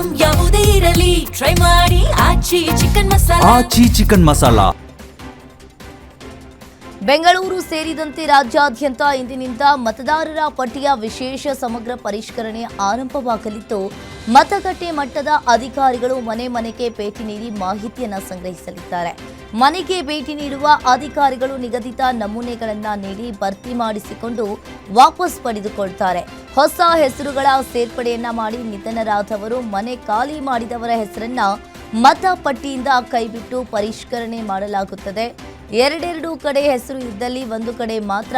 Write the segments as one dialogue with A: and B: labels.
A: Item ಯಾವುದೇ ಇರಲಿ try ಮಾಡಿ ಆಚಿ ಚಿಕನ್ ಮಸಾಲಾ.
B: ಬೆಂಗಳೂರು ಸೇರಿದಂತೆ ರಾಜ್ಯಾದ್ಯಂತ ಇಂದಿನಿಂದ ಮತದಾರರ ಪಟ್ಟಿಯ ವಿಶೇಷ ಸಮಗ್ರ ಪರಿಷ್ಕರಣೆ ಆರಂಭವಾಗಲಿದ್ದು, ಮತಗಟ್ಟೆ ಮಟ್ಟದ ಅಧಿಕಾರಿಗಳು ಮನೆ ಮನೆಗೆ ಭೇಟಿ ನೀಡಿ ಮಾಹಿತಿಯನ್ನು ಸಂಗ್ರಹಿಸಲಿದ್ದಾರೆ. ಮನೆಗೆ ಭೇಟಿ ನೀಡುವ ಅಧಿಕಾರಿಗಳು ನಿಗದಿತ ನಮೂನೆಗಳನ್ನು ನೀಡಿ ಭರ್ತಿ ಮಾಡಿಸಿಕೊಂಡು ವಾಪಸ್ ಪಡೆದುಕೊಳ್ತಾರೆ. ಹೊಸ ಹೆಸರುಗಳ ಸೇರ್ಪಡೆಯನ್ನ ಮಾಡಿ ನಿಧನರಾದವರು, ಮನೆ ಖಾಲಿ ಮಾಡಿದವರ ಹೆಸರನ್ನ ಮತಪಟ್ಟಿಯಿಂದ ಕೈಬಿಟ್ಟು ಪರಿಷ್ಕರಣೆ ಮಾಡಲಾಗುತ್ತದೆ. ಎರಡೆರಡು ಕಡೆ ಹೆಸರು ಇದ್ದಲ್ಲಿ ಒಂದು ಕಡೆ ಮಾತ್ರ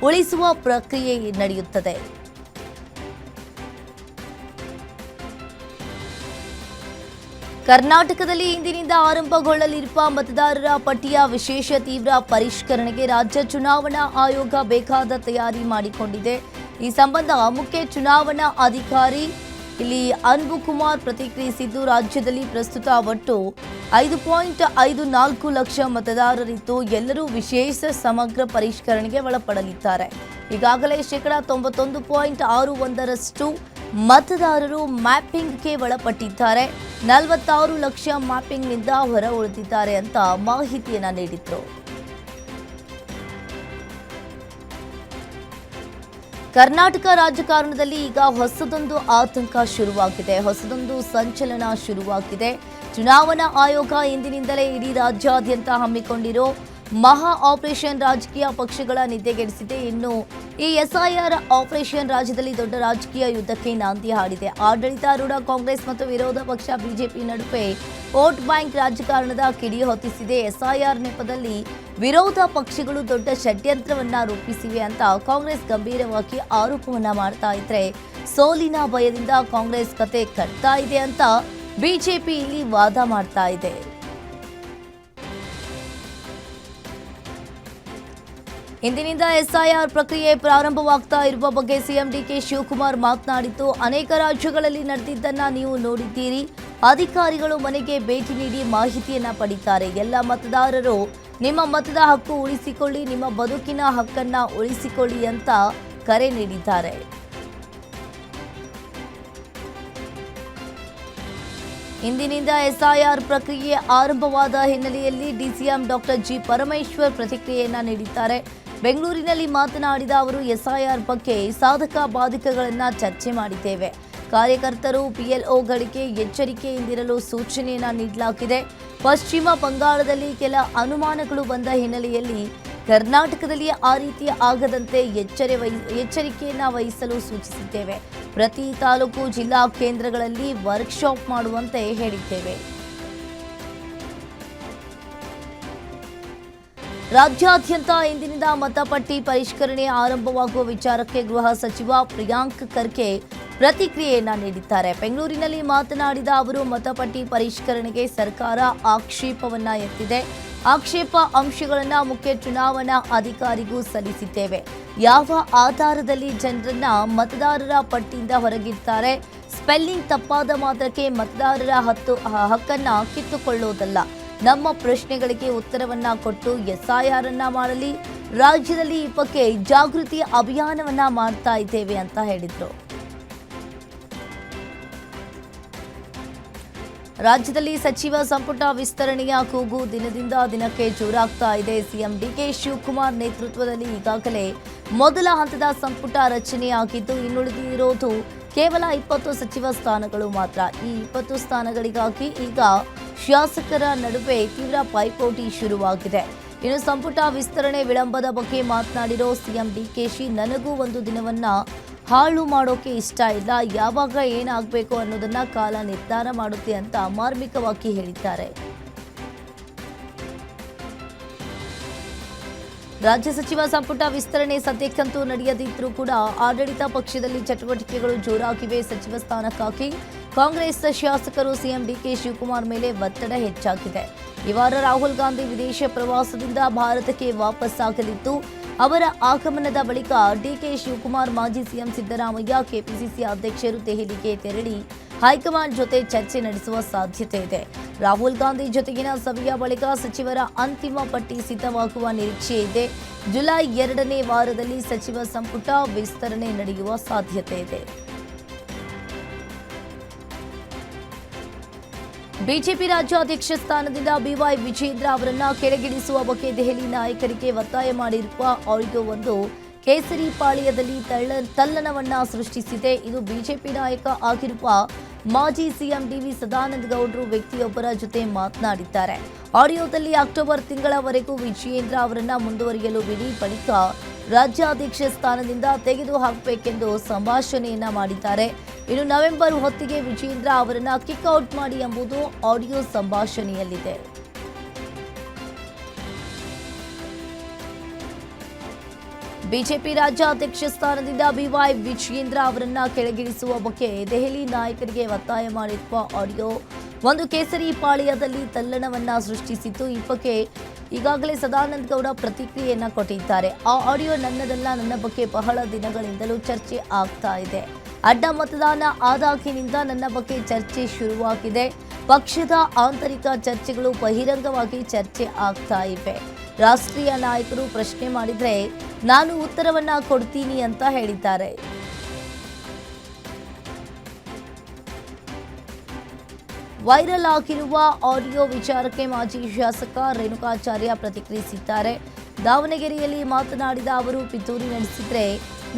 B: ಉಳಿಸುವ ಪ್ರಕ್ರಿಯೆ ನಡೆಯುತ್ತದೆ. ಕರ್ನಾಟಕದಲ್ಲಿ ಇಂದಿನಿಂದ ಆರಂಭಗೊಳ್ಳಲಿರುವ ಮತದಾರರ ಪಟ್ಟಿಯ ವಿಶೇಷ ತೀವ್ರ ಪರಿಷ್ಕರಣೆಗೆ ರಾಜ್ಯ ಚುನಾವಣಾ ಆಯೋಗ ಬೇಕಾದ ತಯಾರಿ ಮಾಡಿಕೊಂಡಿದೆ. ಈ ಸಂಬಂಧ ಮುಖ್ಯ ಚುನಾವಣಾ ಅಧಿಕಾರಿ ಇಲ್ಲಿ ಅನ್ಬು ಕುಮಾರ್ ಪ್ರತಿಕ್ರಿಯಿಸಿದ್ದು, ರಾಜ್ಯದಲ್ಲಿ ಪ್ರಸ್ತುತ ಒಟ್ಟು 5.54 ಲಕ್ಷ ಮತದಾರರಿದ್ದು ಎಲ್ಲರೂ ವಿಶೇಷ ಸಮಗ್ರ ಪರಿಷ್ಕರಣೆಗೆ ಒಳಪಡಲಿದ್ದಾರೆ. ಈಗಾಗಲೇ 91.61% ಮತದಾರರು ಮ್ಯಾಪಿಂಗ್ಗೆ ಒಳಪಟ್ಟಿದ್ದಾರೆ. 46 ಲಕ್ಷ ಮ್ಯಾಪಿಂಗ್ನಿಂದ ಹೊರ ಉಳಿದಿದ್ದಾರೆ ಅಂತ ಮಾಹಿತಿಯನ್ನ ನೀಡಿದ್ರು. ಕರ್ನಾಟಕ ರಾಜಕಾರಣದಲ್ಲಿ ಈಗ ಹೊಸದೊಂದು ಆತಂಕ ಶುರುವಾಗಿದೆ, ಹೊಸದೊಂದು ಸಂಚಲನ ಶುರುವಾಗಿದೆ. ಚುನಾವಣಾ ಆಯೋಗ ಇಂದಿನಿಂದಲೇ ಇಡೀ ರಾಜ್ಯಾದ್ಯಂತ ಹಮ್ಮಿಕೊಂಡಿರೋ ಮಹಾ ಆಪರೇಷನ್ ರಾಜಕೀಯ ಪಕ್ಷಗಳ ನಿದ್ದೆಗೆಡಿಸಿದೆ. ಇನ್ನು ಈ ಎಸ್ಐಆರ್ ಆಪರೇಷನ್ ರಾಜ್ಯದಲ್ಲಿ ದೊಡ್ಡ ರಾಜಕೀಯ ಯುದ್ಧಕ್ಕೆ ನಾಂದಿ ಹಾಡಿದೆ. ಆಡಳಿತಾರೂಢ ಕಾಂಗ್ರೆಸ್ ಮತ್ತು ವಿರೋಧ ಪಕ್ಷ ಬಿಜೆಪಿ ನಡುವೆ ವೋಟ್ ಬ್ಯಾಂಕ್ ರಾಜಕಾರಣದ ಕಿಡಿ ಹೊತ್ತಿಸಿದೆ. ಎಸ್ಐಆರ್ ನೆಪದಲ್ಲಿ ವಿರೋಧ ಪಕ್ಷಗಳು ದೊಡ್ಡ ಷಡ್ಯಂತ್ರವನ್ನ ರೂಪಿಸಿವೆ ಅಂತ ಕಾಂಗ್ರೆಸ್ ಗಂಭೀರವಾಗಿ ಆರೋಪವನ್ನ ಮಾಡ್ತಾ ಇದ್ರೆ, ಸೋಲಿನ ಭಯದಿಂದ ಕಾಂಗ್ರೆಸ್ ಕತೆ ಕಟ್ತಾ ಇದೆ ಅಂತ ಬಿಜೆಪಿ ಇಲ್ಲಿ ವಾದ ಮಾಡ್ತಾ ಇದೆ. ಇಂದಿನಿಂದ ಎಸ್ಐಆರ್ ಪ್ರಕ್ರಿಯೆ ಪ್ರಾರಂಭವಾಗ್ತಾ ಇರುವ ಬಗ್ಗೆ ಸಿಎಂ ಡಿಕೆ ಶಿವಕುಮಾರ್ ಮಾತನಾಡಿದ್ದು, ಅನೇಕ ರಾಜ್ಯಗಳಲ್ಲಿ ನಡೆದಿದ್ದನ್ನ ನೀವು ನೋಡಿದ್ದೀರಿ. ಅಧಿಕಾರಿಗಳು ಮನೆಗೆ ಭೇಟಿ ನೀಡಿ ಮಾಹಿತಿಯನ್ನ ಪಡಿತಾರೆ. ಎಲ್ಲ ಮತದಾರರು ನಿಮ್ಮ ಮತದ ಹಕ್ಕು ಉಳಿಸಿಕೊಳ್ಳಿ, ನಿಮ್ಮ ಬದುಕಿನ ಹಕ್ಕನ್ನ ಉಳಿಸಿಕೊಳ್ಳಿ ಅಂತ ಕರೆ ನೀಡಿದ್ದಾರೆ. ಇಂದಿನಿಂದ ಎಸ್ಐಆರ್ ಪ್ರಕ್ರಿಯೆ ಆರಂಭವಾದ ಹಿನ್ನೆಲೆಯಲ್ಲಿ ಡಿಸಿಎಂ ಡಾಕ್ಟರ್ ಜಿ ಪರಮೇಶ್ವರ್ ಪ್ರತಿಕ್ರಿಯೆಯನ್ನ ನೀಡಿದ್ದಾರೆ. ಬೆಂಗಳೂರಿನಲ್ಲಿ ಮಾತನಾಡಿದ ಅವರು, ಎಸ್ಐಆರ್ ಬಗ್ಗೆ ಸಾಧಕ ಬಾಧಕಗಳನ್ನು ಚರ್ಚೆ ಮಾಡಿದ್ದೇವೆ. ಕಾರ್ಯಕರ್ತರು ಪಿಎಲ್ಒಗಳಿಗೆ ಎಚ್ಚರಿಕೆಯಿಂದಿರಲು ಸೂಚನೆಯನ್ನ ನೀಡಲಾಗಿದೆ. ಪಶ್ಚಿಮ ಬಂಗಾಳದಲ್ಲಿ ಕೆಲ ಅನುಮಾನಗಳು ಬಂದ ಹಿನ್ನೆಲೆಯಲ್ಲಿ ಕರ್ನಾಟಕದಲ್ಲಿ ಆ ರೀತಿ ಆಗದಂತೆ ಎಚ್ಚರಿಕೆಯನ್ನ ವಹಿಸಲು ಸೂಚಿಸಿದ್ದೇವೆ. ಪ್ರತಿ ತಾಲೂಕು ಜಿಲ್ಲಾ ಕೇಂದ್ರಗಳಲ್ಲಿ ವರ್ಕ್ಶಾಪ್ ಮಾಡುವಂತೆ ಹೇಳಿದ್ದೇವೆ. ರಾಜ್ಯಾದ್ಯಂತ ಇಂದಿನಿಂದ ಮತಪಟ್ಟಿ ಪರಿಷ್ಕರಣೆ ಆರಂಭವಾಗುವ ವಿಚಾರಕ್ಕೆ ಗೃಹ ಸಚಿವ ಪ್ರಿಯಾಂಕ್ ಖರ್ಗೆ ಪ್ರತಿಕ್ರಿಯೆಯನ್ನ ನೀಡಿದ್ದಾರೆ. ಬೆಂಗಳೂರಿನಲ್ಲಿ ಮಾತನಾಡಿದ ಅವರು, ಮತಪಟ್ಟಿ ಪರಿಷ್ಕರಣೆಗೆ ಸರ್ಕಾರ ಆಕ್ಷೇಪವನ್ನ ಎತ್ತಿದೆ. ಆಕ್ಷೇಪ ಅಂಶಗಳನ್ನ ಮುಖ್ಯ ಚುನಾವಣಾ ಅಧಿಕಾರಿಗೂ ಸಲ್ಲಿಸಿದ್ದೇವೆ. ಯಾವ ಆಧಾರದಲ್ಲಿ ಜನರನ್ನ ಮತದಾರರ ಪಟ್ಟಿಯಿಂದ ಹೊರಗಿಡ್ತಾರೆ? ಸ್ಪೆಲ್ಲಿಂಗ್ ತಪ್ಪಾದ ಮಾತ್ರಕ್ಕೆ ಮತದಾರರ ಹಕ್ಕನ್ನ ಕಿತ್ತುಕೊಳ್ಳೋದಲ್ಲ. ನಮ್ಮ ಪ್ರಶ್ನೆಗಳಿಗೆ ಉತ್ತರವನ್ನ ಕೊಟ್ಟು ಎಸ್ಐಆರ್ ಅನ್ನ ಮಾಡಲಿ. ರಾಜ್ಯದಲ್ಲಿ ಈ ಬಗ್ಗೆ ಜಾಗೃತಿ ಅಭಿಯಾನವನ್ನ ಮಾಡ್ತಾ ಇದ್ದೇವೆ ಅಂತ ಹೇಳಿದ್ರು. ರಾಜ್ಯದಲ್ಲಿ ಸಚಿವ ಸಂಪುಟ ವಿಸ್ತರಣೆಯ ಕೂಗು ದಿನದಿಂದ ದಿನಕ್ಕೆ ಜೋರಾಗ್ತಾ ಇದೆ. ಸಿಎಂ ಡಿಕೆ ಶಿವಕುಮಾರ್ ನೇತೃತ್ವದಲ್ಲಿ ಈಗಾಗಲೇ ಮೊದಲ ಹಂತದ ಸಂಪುಟ ರಚನೆಯಾಗಿದ್ದು, ಇನ್ನುಳಿದಿರೋದು ಕೇವಲ 20 ಸಚಿವ ಸ್ಥಾನಗಳು ಮಾತ್ರ. ಈ 20 ಸ್ಥಾನಗಳಿಗಾಗಿ ಈಗ ಶಾಸಕರ ನಡುವೆ ತೀವ್ರ ಪೈಪೋಟಿ ಶುರುವಾಗಿದೆ. ಇನ್ನು ಸಂಪುಟ ವಿಸ್ತರಣೆ ವಿಳಂಬದ ಬಗ್ಗೆ ಮಾತನಾಡಿರೋ ಸಿಎಂ ಡಿಕೆಶಿ, ನನಗೂ ಒಂದು ದಿನವನ್ನ ಹಾಳು ಮಾಡೋಕೆ ಇಷ್ಟ ಇಲ್ಲ. ಯಾವಾಗ ಏನಾಗಬೇಕು ಅನ್ನೋದನ್ನ ಕಾಲ ನಿರ್ಧಾರ ಮಾಡುತ್ತೆ ಅಂತ ಮಾರ್ಮಿಕವಾಗಿ ಹೇಳಿದ್ದಾರೆ. ರಾಜ್ಯ ಸಚಿವ ಸಂಪುಟ ವಿಸ್ತರಣೆ ಸದ್ಯಕ್ಕಂತೂ ನಡೆಯದಿದ್ರೂ ಕೂಡ ಆಡಳಿತ ಪಕ್ಷದಲ್ಲಿ ಚಟುವಟಿಕೆಗಳು ಜೋರಾಗಿವೆ. ಸಚಿವ ಸ್ಥಾನಕ್ಕಾಗಿ ಕಾಂಗ್ರೆಸ್ ಶಾಸಕರು ಸಿಎಂ ಡಿಕೆ ಶಿವಕುಮಾರ್ ಮೇಲೆ ಒತ್ತಡ ಹೆಚ್ಚಾಗಿದೆ. ಈ ವಾರ ರಾಹುಲ್ ಗಾಂಧಿ ವಿದೇಶ ಪ್ರವಾಸದಿಂದ ಭಾರತಕ್ಕೆ ವಾಪಸ್ಸಾಗಲಿದ್ದು, ಅವರ ಆಗಮನದ ಬಳಿಕ ಡಿಕೆ ಶಿವಕುಮಾರ್, ಮಾಜಿ ಸಿಎಂ ಸಿದ್ದರಾಮಯ್ಯ, ಕೆಪಿಸಿಸಿ ಅಧ್ಯಕ್ಷರು ದೆಹಲಿಗೆ ತೆರಳಿ ಹೈಕಮಾಂಡ್ ಜೊತೆ ಚರ್ಚೆ ನಡೆಸುವ ಸಾಧ್ಯತೆ ಇದೆ. ರಾಹುಲ್ ಗಾಂಧಿ ಜೊತೆಗಿನ ಸಭೆಯ ಬಳಿಕ ಸಚಿವರ ಅಂತಿಮ ಪಟ್ಟಿ ಸಿದ್ಧವಾಗುವ ನಿರೀಕ್ಷೆ ಇದೆ. ಜುಲೈ 2ನೇ ವಾರದಲ್ಲಿ ಸಚಿವ ಸಂಪುಟ ವಿಸ್ತರಣೆ ನಡೆಯುವ ಸಾಧ್ಯತೆ ಇದೆ. ಬಿಜೆಪಿ ರಾಜ್ಯಾಧ್ಯಕ್ಷ ಸ್ಥಾನದಿಂದ ಬಿವೈ ವಿಜೇಂದ್ರ ಅವರನ್ನ ಕೆಳಗಿಳಿಸುವ ಬಗ್ಗೆ ದೆಹಲಿ ನಾಯಕರಿಗೆ ಒತ್ತಾಯ ಮಾಡಿರುವ ಆಡಿಯೋವೊಂದು ಕೇಸರಿ ಪಾಳ್ಯದಲ್ಲಿ ತಲ್ಲಣವನ್ನ ಸೃಷ್ಟಿಸಿದೆ. ಇದು ಬಿಜೆಪಿ ನಾಯಕ ಆಗಿರುವ ಮಾಜಿ ಸಿಎಂ ಡಿವಿ ಸದಾನಂದ ಗೌಡರು ವ್ಯಕ್ತಿಯೊಬ್ಬರ ಜೊತೆ ಮಾತನಾಡಿದ್ದಾರೆ. ಆಡಿಯೋದಲ್ಲಿ ಅಕ್ಟೋಬರ್ ತಿಂಗಳವರೆಗೂ ವಿಜಯೇಂದ್ರ ಅವರನ್ನ ಮುಂದುವರಿಯಲು ಬಿಡಿ, ಬಳಿಕ ರಾಜ್ಯಾಧ್ಯಕ್ಷ ಸ್ಥಾನದಿಂದ ತೆಗೆದುಹಾಕಬೇಕೆಂದು ಸಂಭಾಷಣೆಯನ್ನ ಮಾಡಿದ್ದಾರೆ. ಇನ್ನು ನವೆಂಬರ್ ಹೊತ್ತಿಗೆ ವಿಜಯೇಂದ್ರ ಅವರನ್ನ ಕಿಕ್ಔಟ್ ಮಾಡಿ ಎಂಬುದು ಆಡಿಯೋ ಸಂಭಾಷಣೆಯಲ್ಲಿದೆ. ಬಿಜೆಪಿ ರಾಜ್ಯಾಧ್ಯಕ್ಷ ಸ್ಥಾನದಿಂದ ಬಿವೈ ವಿಜಯೇಂದ್ರ ಅವರನ್ನ ಕೆಳಗಿಳಿಸುವ ಬಗ್ಗೆ ದೆಹಲಿ ನಾಯಕರಿಗೆ ಒತ್ತಾಯ ಮಾಡಿರುವ ಆಡಿಯೋ ಒಂದು ಕೇಸರಿ ಪಾಳ್ಯದಲ್ಲಿ ತಲ್ಲಣವನ್ನ ಸೃಷ್ಟಿಸಿತ್ತು. ಈ ಬಗ್ಗೆ ಈಗಾಗಲೇ ಸದಾನಂದ ಗೌಡ ಪ್ರತಿಕ್ರಿಯೆಯನ್ನ ಕೊಟ್ಟಿದ್ದಾರೆ. ಆ ಆಡಿಯೋ ನನ್ನದಲ್ಲ, ನನ್ನ ಬಗ್ಗೆ ಬಹಳ ದಿನಗಳಿಂದಲೂ ಚರ್ಚೆ ಆಗ್ತಾ ಇದೆ. ಅಡ್ಡ ಮತದಾನ ಆದಾಗಿನಿಂದ ನನ್ನ ಬಗ್ಗೆ ಚರ್ಚೆ ಶುರುವಾಗಿದೆ. ಪಕ್ಷದ ಆಂತರಿಕ ಚರ್ಚೆಗಳು ಬಹಿರಂಗವಾಗಿ ಚರ್ಚೆ ಆಗ್ತಾ ಇವೆ. ರಾಷ್ಟ್ರೀಯ ನಾಯಕರು ಪ್ರಶ್ನೆ ಮಾಡಿದ್ರೆ ನಾನು ಉತ್ತರವನ್ನ ಕೊಡ್ತೀನಿ ಅಂತ ಹೇಳಿದ್ದಾರೆ. ವೈರಲ್ ಆಗಿರುವ ಆಡಿಯೋ ವಿಚಾರಕ್ಕೆ ಮಾಜಿ ಶಾಸಕ ರೇಣುಕಾಚಾರ್ಯ ಪ್ರತಿಕ್ರಿಯಿಸಿದ್ದಾರೆ. ದಾವಣಗೆರೆಯಲ್ಲಿ ಮಾತನಾಡಿದ ಅವರು, ಪಿತೂರಿ ನಡೆಸಿದ್ರೆ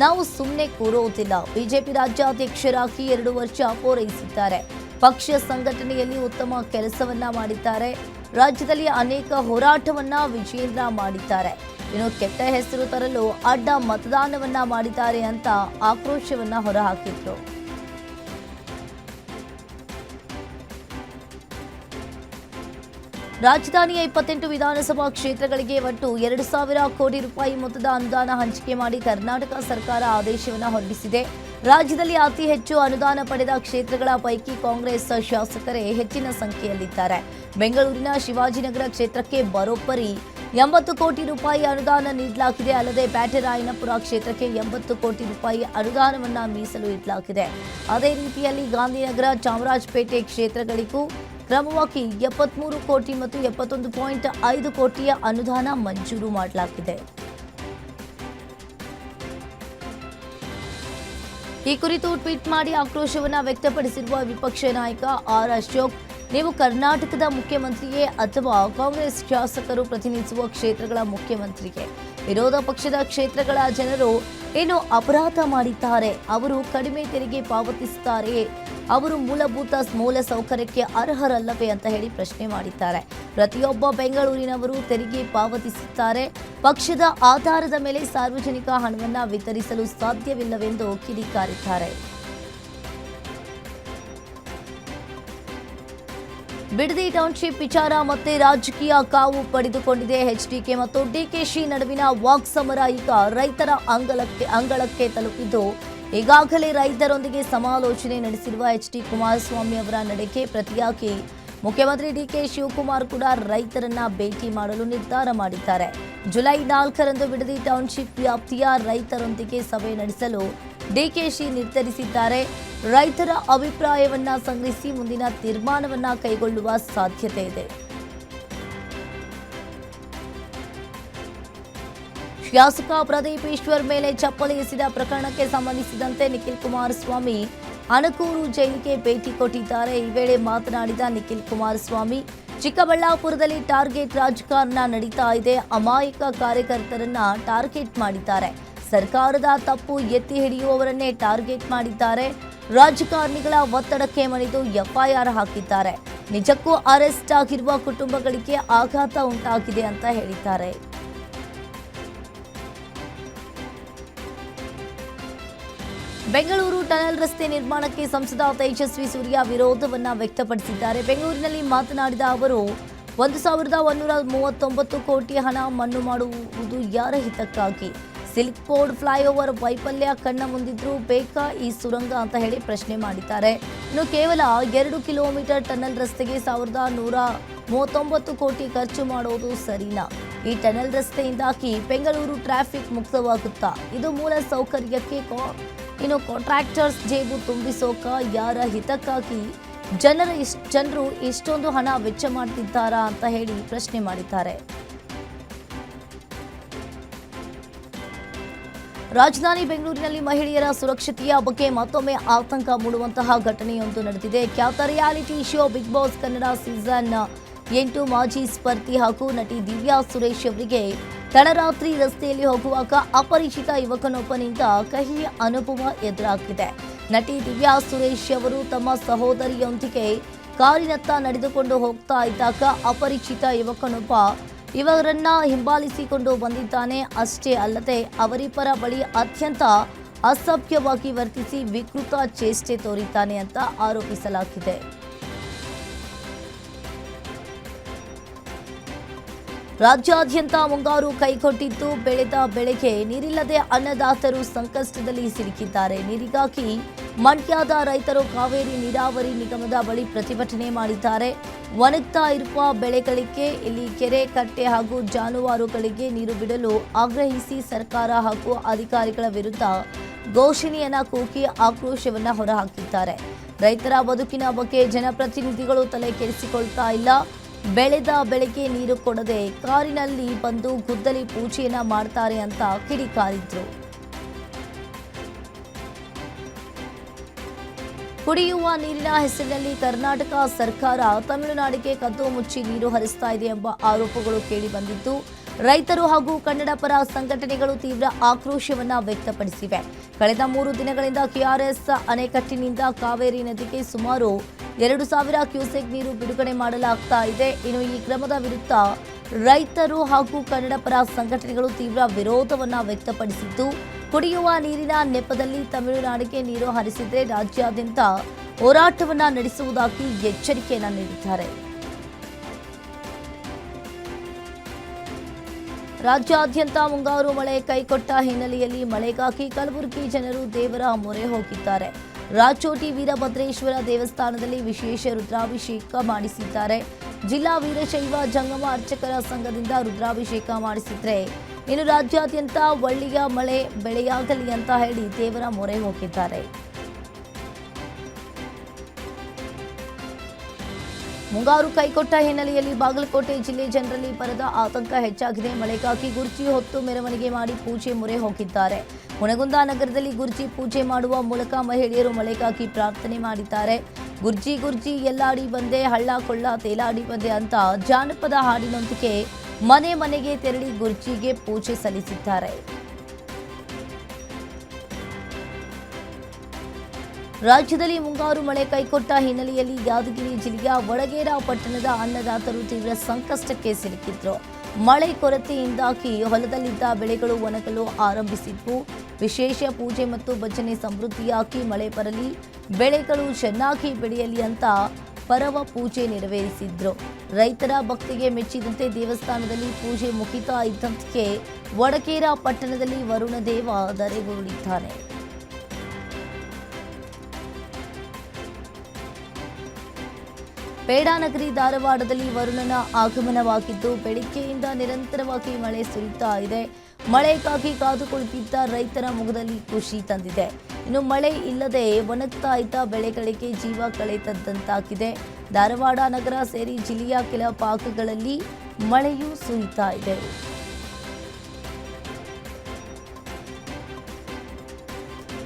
B: ನಾವು ಸುಮ್ಮನೆ ಕೂರೋದಿಲ್ಲ. ಬಿಜೆಪಿ ರಾಜ್ಯಾಧ್ಯಕ್ಷರಾಗಿ 2 ವರ್ಷ ಪೂರೈಸಿದ್ದಾರೆ. ಪಕ್ಷ ಸಂಘಟನೆಯಲ್ಲಿ ಉತ್ತಮ ಕೆಲಸವನ್ನ ಮಾಡಿದ್ದಾರೆ. ರಾಜ್ಯದಲ್ಲಿ ಅನೇಕ ಹೋರಾಟವನ್ನ ವಿಜಯೇಂದ್ರ ಮಾಡಿದ್ದಾರೆ. ಇನ್ನು ಕೆಟ್ಟ ಹೆಸರು ತರಲು ಅಡ್ಡ ಮತದಾನವನ್ನ ಮಾಡಿದ್ದಾರೆ ಅಂತ ಆಕ್ರೋಶವನ್ನ ಹೊರಹಾಕಿದ್ರು. ರಾಜಧಾನಿಯ 28 ವಿಧಾನಸಭಾ ಕ್ಷೇತ್ರಗಳಿಗೆ ಒಟ್ಟು 2,000 ಕೋಟಿ ರೂಪಾಯಿ ಮೊತ್ತದ ಅನುದಾನ ಹಂಚಿಕೆ ಮಾಡಿ ಕರ್ನಾಟಕ ಸರ್ಕಾರ ಆದೇಶವನ್ನು ಹೊರಡಿಸಿದೆ. ರಾಜ್ಯದಲ್ಲಿ ಅತಿ ಹೆಚ್ಚು ಅನುದಾನ ಪಡೆದ ಕ್ಷೇತ್ರಗಳ ಪೈಕಿ ಕಾಂಗ್ರೆಸ್ ಶಾಸಕರೇ ಹೆಚ್ಚಿನ ಸಂಖ್ಯೆಯಲ್ಲಿದ್ದಾರೆ. ಬೆಂಗಳೂರಿನ ಶಿವಾಜಿನಗರ ಕ್ಷೇತ್ರಕ್ಕೆ ಬರೋಬ್ಬರಿ 80 ಕೋಟಿ ರೂಪಾಯಿ ಅನುದಾನ ನೀಡಲಾಗಿದೆ. ಅಲ್ಲದೆ ಬ್ಯಾಟರಾಯನಪುರ ಕ್ಷೇತ್ರಕ್ಕೆ 80 ಕೋಟಿ ರೂಪಾಯಿ ಅನುದಾನವನ್ನು ಮೀಸಲು ಇಡಲಾಗಿದೆ. ಅದೇ ರೀತಿಯಲ್ಲಿ ಗಾಂಧಿನಗರ, ಚಾಮರಾಜಪೇಟೆ ಕ್ಷೇತ್ರಗಳಿಗೂ ಕ್ರಮವಾಗಿ 73 ಕೋಟಿ ಮತ್ತು 71.5 ಕೋಟಿಯ ಅನುದಾನ ಮಂಜೂರು ಮಾಡಲಾಗಿದೆ. ಈ ಕುರಿತು ಟ್ವೀಟ್ ಮಾಡಿ ಆಕ್ರೋಶವನ್ನು ವ್ಯಕ್ತಪಡಿಸಿರುವ ವಿಪಕ್ಷ ನಾಯಕ ಆರ್ ಅಶೋಕ್, ನೀವು ಕರ್ನಾಟಕದ ಮುಖ್ಯಮಂತ್ರಿಯೇ ಅಥವಾ ಕಾಂಗ್ರೆಸ್ ಶಾಸಕರು ಪ್ರತಿನಿಧಿಸುವ ಕ್ಷೇತ್ರಗಳ ಮುಖ್ಯಮಂತ್ರಿಗೆ? ವಿರೋಧ ಪಕ್ಷದ ಕ್ಷೇತ್ರಗಳ ಜನರು ಏನು ಅಪರಾಧ ಮಾಡಿದ್ದಾರೆ? ಅವರು ಕಡಿಮೆ ತೆರಿಗೆ ಪಾವತಿಸುತ್ತಾರೆಯೇ? ಅವರು ಮೂಲಭೂತ ಮೂಲಸೌಕರ್ಯಕ್ಕೆ ಅರ್ಹರಲ್ಲವೇ ಅಂತ ಹೇಳಿ ಪ್ರಶ್ನೆ ಮಾಡಿದ್ದಾರೆ. ಪ್ರತಿಯೊಬ್ಬ ಬೆಂಗಳೂರಿನವರು ತೆರಿಗೆ ಪಾವತಿಸುತ್ತಾರೆ. ಪಕ್ಷದ ಆಧಾರದ ಮೇಲೆ ಸಾರ್ವಜನಿಕ ಹಣವನ್ನು ವಿತರಿಸಲು ಸಾಧ್ಯವಿಲ್ಲವೆಂದು ಕಿಡಿಕಾರಿದ್ದಾರೆ. ಬಿಡದಿ ಟೌನ್ಶಿಪ್ ವಿಚಾರ ಮತ್ತೆ ರಾಜಕೀಯ ಕಾವು ಪಡೆದುಕೊಂಡಿದೆ. ಎಚ್ಡಿಕೆ ಮತ್ತು ಡಿಕೆಶಿ ನಡುವಿನ ವಾಕ್ಸಮರ ಈಗ ರೈತರ ಅಂಗಳಕ್ಕೆ ತಲುಪಿದ್ದು, ಈಗಾಗಲೇ ರೈತರೊಂದಿಗೆ ಸಮಾಲೋಚನೆ ನಡೆಸಿರುವ ಎಚ್ಡಿ ಕುಮಾರಸ್ವಾಮಿ ಅವರ ನಡೆಗೆ ಪ್ರತಿಯಾಗಿ ಮುಖ್ಯಮಂತ್ರಿ ಡಿಕೆ ಶಿವಕುಮಾರ್ ಕೂಡ ರೈತರನ್ನ ಭೇಟಿ ಮಾಡಲು ನಿರ್ಧಾರ ಮಾಡಿದ್ದಾರೆ. ಜುಲೈ 4ರಂದು ಬಿಡದಿ ಟೌನ್ಶಿಪ್ ವ್ಯಾಪ್ತಿಯ ರೈತರೊಂದಿಗೆ ಸಭೆ ನಡೆಸಲು ಡಿಕೆಶಿ ನಿರ್ಧರಿಸಿದ್ದಾರೆ. ರೈತರ ಅಭಿಪ್ರಾಯವನ್ನ ಸಂಗ್ರಹಿಸಿ ಮುಂದಿನ ತೀರ್ಮಾನವನ್ನ ಕೈಗೊಳ್ಳುವ ಸಾಧ್ಯತೆ ಇದೆ. ಶಾಸಕ ಪ್ರದೀಪ್ ಈಶ್ವರ್ ಮೇಲೆ ಚಪ್ಪಲಿ ಎಸೆದ ಪ್ರಕರಣಕ್ಕೆ ಸಂಬಂಧಿಸಿದಂತೆ ನಿಖಿಲ್ ಕುಮಾರಸ್ವಾಮಿ ಅಣಕೂರು ಜೈಲಿಗೆ ಭೇಟಿ ಕೊಟ್ಟಿದ್ದಾರೆ. ಈ ವೇಳೆ ಮಾತನಾಡಿದ ನಿಖಿಲ್ ಕುಮಾರಸ್ವಾಮಿ, ಚಿಕ್ಕಬಳ್ಳಾಪುರದಲ್ಲಿ ಟಾರ್ಗೆಟ್ ರಾಜಕಾರಣ ನಡೀತಾ ಇದೆ. ಅಮಾಯಕ ಕಾರ್ಯಕರ್ತರನ್ನ ಟಾರ್ಗೆಟ್ ಮಾಡಿದ್ದಾರೆ. ಸರ್ಕಾರದ ತಪ್ಪು ಎತ್ತಿ ಹಿಡಿಯುವವರನ್ನೇ ಟಾರ್ಗೆಟ್ ಮಾಡಿದ್ದಾರೆ. ರಾಜಕಾರಣಿಗಳ ಒತ್ತಡಕ್ಕೆ ಮಣಿದು ಎಫ್ಐಆರ್ ಹಾಕಿದ್ದಾರೆ. ನಿಜಕ್ಕೂ ಅರೆಸ್ಟ್ ಆಗಿರುವ ಕುಟುಂಬಗಳಿಗೆ ಆಘಾತ ಉಂಟಾಗಿದೆ ಅಂತ ಹೇಳಿದ್ದಾರೆ. ಬೆಂಗಳೂರು ಟನಲ್ ರಸ್ತೆ ನಿರ್ಮಾಣಕ್ಕೆ ಸಂಸದ ತೇಜಸ್ವಿ ಸೂರ್ಯ ವಿರೋಧವನ್ನ ವ್ಯಕ್ತಪಡಿಸಿದ್ದಾರೆ. ಬೆಂಗಳೂರಿನಲ್ಲಿ ಮಾತನಾಡಿದ ಅವರು, 1139 ಕೋಟಿ ಹಣ ಮಣ್ಣು ಮಾಡುವುದು ಯಾರ ಹಿತಕ್ಕಾಗಿ? ಸಿಲ್ಕ್ ಬೋರ್ಡ್ ಫ್ಲೈಓವರ್ ವೈಫಲ್ಯ ಕಣ್ಣ ಮುಂದಿದ್ರೂ ಬೇಕಾ ಈ ಸುರಂಗ ಅಂತ ಹೇಳಿ ಪ್ರಶ್ನೆ ಮಾಡಿದ್ದಾರೆ. ಇನ್ನು ಕೇವಲ 2 ಕಿಲೋಮೀಟರ್ ಟನಲ್ ರಸ್ತೆಗೆ 1139 ಕೋಟಿ ಖರ್ಚು ಮಾಡೋದು ಸರಿನಾ? ಈ ಟನಲ್ ರಸ್ತೆಯಿಂದಾಗಿ ಬೆಂಗಳೂರು ಟ್ರಾಫಿಕ್ ಮುಕ್ತವಾಗುತ್ತಾ? ಇದು ಮೂಲ ಸೌಕರ್ಯಕ್ಕೆ ಇನ್ನು ಕಾಂಟ್ರಾಕ್ಟರ್ಸ್ ಜೇಬು ತುಂಬಿಸೋಕ? ಯಾರ ಹಿತಕ್ಕಾಗಿ ಜನರು ಇಷ್ಟೊಂದು ಹಣ ವೆಚ್ಚ ಮಾಡ್ತಿದ್ದಾರಾ ಅಂತ ಹೇಳಿ ಪ್ರಶ್ನೆ ಮಾಡಿದ್ದಾರೆ. ರಾಜಧಾನಿ ಬೆಂಗಳೂರಿನಲ್ಲಿ ಮಹಿಳೆಯರ ಸುರಕ್ಷತೆಯ ಬಗ್ಗೆ ಮತ್ತೊಮ್ಮೆ ಆತಂಕ ಮೂಡುವಂತಹ ಘಟನೆಯೊಂದು ನಡೆದಿದೆ. ಖ್ಯಾತ reality show Bigg Boss Kannada season 8 ಮಾಜಿ ಸ್ಪರ್ಧಿ ಹಾಗೂ ನಟಿ ದಿವ್ಯಾ ಸುರೇಶ್ ಅವರಿಗೆ ತಡರಾತ್ರಿ ರಸ್ತೆಯಲ್ಲಿ ಹೋಗುವಾಗ ಅಪರಿಚಿತ ಯುವಕನೊಬ್ಬನಿಂದ ಕಹಿ ಅನುಭವ ಎದುರಾಗಿದೆ. ನಟಿ ದಿವ್ಯಾ ಸುರೇಶ್ ಅವರು ತಮ್ಮ ಸಹೋದರಿಯೊಂದಿಗೆ ಕಾರಿನತ್ತ ನಡೆದುಕೊಂಡು ಹೋಗ್ತಾ ಇದ್ದಾಗ ಅಪರಿಚಿತ ಯುವಕನೊಬ್ಬ ಇವರನ್ನ ಹಿಂಬಾಲಿಸಿಕೊಂಡು ಬಂದಿದ್ದಾನೆ. ಅಷ್ಟೇ ಅಲ್ಲದೆ ಅವರಿಬ್ಬರ ಬಳಿ ಅತ್ಯಂತ ಅಸಭ್ಯವಾಗಿ ವರ್ತಿಸಿ ವಿಕೃತ ಚೇಷ್ಟೆ ತೋರಿದ್ದಾನೆ ಅಂತ ಆರೋಪಿಸಲಾಗಿದೆ. ರಾಜ್ಯಾದ್ಯಂತ ಮುಂಗಾರು ಕೈಕೊಟ್ಟಿದ್ದು ಬೆಳೆದ ಬೆಳೆಗೆ ನೀರಿಲ್ಲದೆ ಅನ್ನದಾತರು ಸಂಕಷ್ಟದಲ್ಲಿ ಸಿಲುಕಿದ್ದಾರೆ. ನೀರಿಗಾಗಿ ಮಂಡ್ಯದ ರೈತರು ಕಾವೇರಿ ನೀರಾವರಿ ನಿಗಮದ ಬಳಿ ಪ್ರತಿಭಟನೆ ಮಾಡಿದ್ದಾರೆ. ಒಣಗ್ತಾ ಇರುವ ಬೆಳೆಗಳಿಗೆ ಇಲ್ಲಿ ಕೆರೆ ಕಟ್ಟೆ ಹಾಗೂ ಜಾನುವಾರುಗಳಿಗೆ ನೀರು ಬಿಡಲು ಆಗ್ರಹಿಸಿ ಸರ್ಕಾರ ಹಾಗೂ ಅಧಿಕಾರಿಗಳ ವಿರುದ್ಧ ಘೋಷಣೆಯನ್ನ ಕೂಗಿ ಆಕ್ರೋಶವನ್ನ ಹೊರಹಾಕಿದ್ದಾರೆ. ರೈತರ ಬದುಕಿನ ಬಗ್ಗೆ ಜನಪ್ರತಿನಿಧಿಗಳು ತಲೆ ಕೆಡಿಸಿಕೊಳ್ತಾ ಇಲ್ಲ. ಬೆಳೆದ ಬೆಳೆಗೆ ನೀರು ಕೊಡದೆ ಕಾರಿನಲ್ಲಿ ಬಂದು ಗುದ್ದಲಿ ಪೂಜೆಯನ್ನ ಮಾಡ್ತಾರೆ ಅಂತ ಕಿಡಿಕಾರಿದ್ರು. ಕುಡಿಯುವ ನೀರಿನ ಹೆಸರಿನಲ್ಲಿ ಕರ್ನಾಟಕ ಸರ್ಕಾರ ತಮಿಳುನಾಡಿಗೆ ಕದ್ದು ಮುಚ್ಚಿ ನೀರು ಹರಿಸ್ತಾ ಇದೆ ಎಂಬ ಆರೋಪಗಳು ಕೇಳಿಬಂದಿದ್ದು, ರೈತರು ಹಾಗೂ ಕನ್ನಡ ಪರ ಸಂಘಟನೆಗಳು ತೀವ್ರ ಆಕ್ರೋಶವನ್ನ ವ್ಯಕ್ತಪಡಿಸಿವೆ. ಕಳೆದ 3 ದಿನಗಳಿಂದ ಕೆಆರ್ಎಸ್ ಅಣೆಕಟ್ಟಿನಿಂದ ಕಾವೇರಿ ನದಿಗೆ ಸುಮಾರು 2,000 ಕ್ಯೂಸೆಕ್ ನೀರು ಬಿಡುಗಡೆ ಮಾಡಲಾಗ್ತಾ ಇದೆ. ಇನ್ನು ಈ ಕ್ರಮದ ವಿರುದ್ಧ ರೈತರು ಹಾಗೂ ಕನ್ನಡ ಪರ ಸಂಘಟನೆಗಳು ತೀವ್ರ ವಿರೋಧವನ್ನ ವ್ಯಕ್ತಪಡಿಸಿದ್ದು, ಕುಡಿಯುವ ನೀರಿನ ನೆಪದಲ್ಲಿ ತಮಿಳುನಾಡಿಗೆ ನೀರು ಹರಿಸಿದ್ರೆ ರಾಜ್ಯಾದ್ಯಂತ ಹೋರಾಟವನ್ನ ನಡೆಸುವುದಾಗಿ ಎಚ್ಚರಿಕೆಯನ್ನ ನೀಡಿದ್ದಾರೆ. ರಾಜ್ಯಾದ್ಯಂತ ಮುಂಗಾರು ಮಳೆ ಕೈಕೊಟ್ಟ ಹಿನ್ನೆಲೆಯಲ್ಲಿ ಮಳೆಗಾಗಿ ಕಲಬುರಗಿ ಜನರು ದೇವರ ಮೊರೆ ಹೋಗಿದ್ದಾರೆ. ರಾಚೋಟಿ ವೀರಭದ್ರೇಶ್ವರ ದೇವಸ್ಥಾನದಲ್ಲಿ ವಿಶೇಷ ರುದ್ರಾಭಿಷೇಕ ಮಾಡಿಸಿದ್ದಾರೆ. ಜಿಲ್ಲಾ ವೀರಶೈವ ಜಂಗಮ ಅರ್ಚಕರ ಸಂಘದಿಂದ ರುದ್ರಾಭಿಷೇಕ ಮಾಡಿಸಿದ್ರೆ, ಇನ್ನು ರಾಜ್ಯಾದ್ಯಂತ ಒಳ್ಳೆಯ ಮಳೆ ಬೆಳೆಯಾಗಲಿ ಅಂತ ಹೇಳಿ ದೇವರ ಮೊರೆ ಹೋಗಿದ್ದಾರೆ. ಮುಂಗಾರು ಕೈಕೊಟ್ಟ ಹಿನ್ನೆಲೆಯಲ್ಲಿ ಬಾಗಲಕೋಟೆ ಜಿಲ್ಲೆ ಜನರಲ್ಲಿ ಬರದ ಆತಂಕ ಹೆಚ್ಚಾಗಿದೆ. ಮಳೆಗಾಗಿ ಗುರ್ಜಿ ಹೊತ್ತು ಮೆರವಣಿಗೆ ಮಾಡಿ ಪೂಜೆ ಮೊರೆ ಹೋಗಿದ್ದಾರೆ. ಹುನಗುಂದ ನಗರದಲ್ಲಿ ಗುರ್ಜಿ ಪೂಜೆ ಮಾಡುವ ಮೂಲಕ ಮಹಿಳೆಯರು ಮಳೆಗಾಗಿ ಪ್ರಾರ್ಥನೆ ಮಾಡಿದ್ದಾರೆ. ಗುರ್ಜಿ ಗುರ್ಜಿ ಎಲ್ಲಾಡಿ ಬಂದೆ, ಹಳ್ಳ ಕೊಳ್ಳ ತೇಲಾಡಿ ಬಂದೆ ಅಂತ ಜಾನಪದ ಹಾಡಿನೊಂದಿಗೆ ಮನೆ ಮನೆಗೆ ತೆರಳಿ ಗುರ್ಜಿಗೆ ಪೂಜೆ ಸಲ್ಲಿಸಿದ್ದಾರೆ. ರಾಜ್ಯದಲ್ಲಿ ಮುಂಗಾರು ಮಳೆ ಕೈಕೊಟ್ಟ ಹಿನ್ನೆಲೆಯಲ್ಲಿ ಯಾದಗಿರಿ ಜಿಲ್ಲೆಯ ವಡಗೇರ ಪಟ್ಟಣದ ಅನ್ನದಾತರು ತೀವ್ರ ಸಂಕಷ್ಟಕ್ಕೆ ಸಿಲುಕಿದ್ರು. ಮಳೆ ಕೊರತೆಯಿಂದಾಗಿ ಹೊಲದಲ್ಲಿದ್ದ ಬೆಳೆಗಳು ಒಣಗಲು ಆರಂಭಿಸಿದ್ವು. ವಿಶೇಷ ಪೂಜೆ ಮತ್ತು ಭಜನೆ ಸಮೃದ್ಧಿಯಾಗಿ ಮಳೆ ಬರಲಿ, ಬೆಳೆಗಳು ಚೆನ್ನಾಗಿ ಬೆಳೆಯಲಿ ಅಂತ ಪರವ ಪೂಜೆ ನೆರವೇರಿಸಿದ್ರು. ರೈತರ ಭಕ್ತಿಗೆ ಮೆಚ್ಚಿದಂತೆ ದೇವಸ್ಥಾನದಲ್ಲಿ ಪೂಜೆ ಮುಗಿತಾ ಇದ್ದಂತೆಯೇ ವಡಗೇರ ಪಟ್ಟಣದಲ್ಲಿ ವರುಣದೇವ ಧರೆಗುರುಳಿದ್ದಾನೆ. ಪೇಡಾನಗರಿ ಧಾರವಾಡದಲ್ಲಿ ವರುಣನ ಆಗಮನವಾಗಿದ್ದು, ಬೆಳಿಗ್ಗೆಯಿಂದ ನಿರಂತರವಾಗಿ ಮಳೆ ಸುರಿತಾ ಇದೆ. ಮಳೆಗಾಗಿ ಕಾದು ಕುಳಿತಿದ್ದ ರೈತರ ಮುಖದಲ್ಲಿ ಖುಷಿ ತಂದಿದೆ. ಇನ್ನು ಮಳೆ ಇಲ್ಲದೆ ಒಣಗ್ತಾ ಇದ್ದ ಬೆಳೆಗಳಿಗೆ ಜೀವ ಕಳೆದಂತಾಗಿದೆ. ಧಾರವಾಡ ನಗರ ಸೇರಿ ಜಿಲ್ಲೆಯ ಕೆಲ ಭಾಗಗಳಲ್ಲಿ ಮಳೆಯೂ ಸುರಿತಾ ಇದೆ.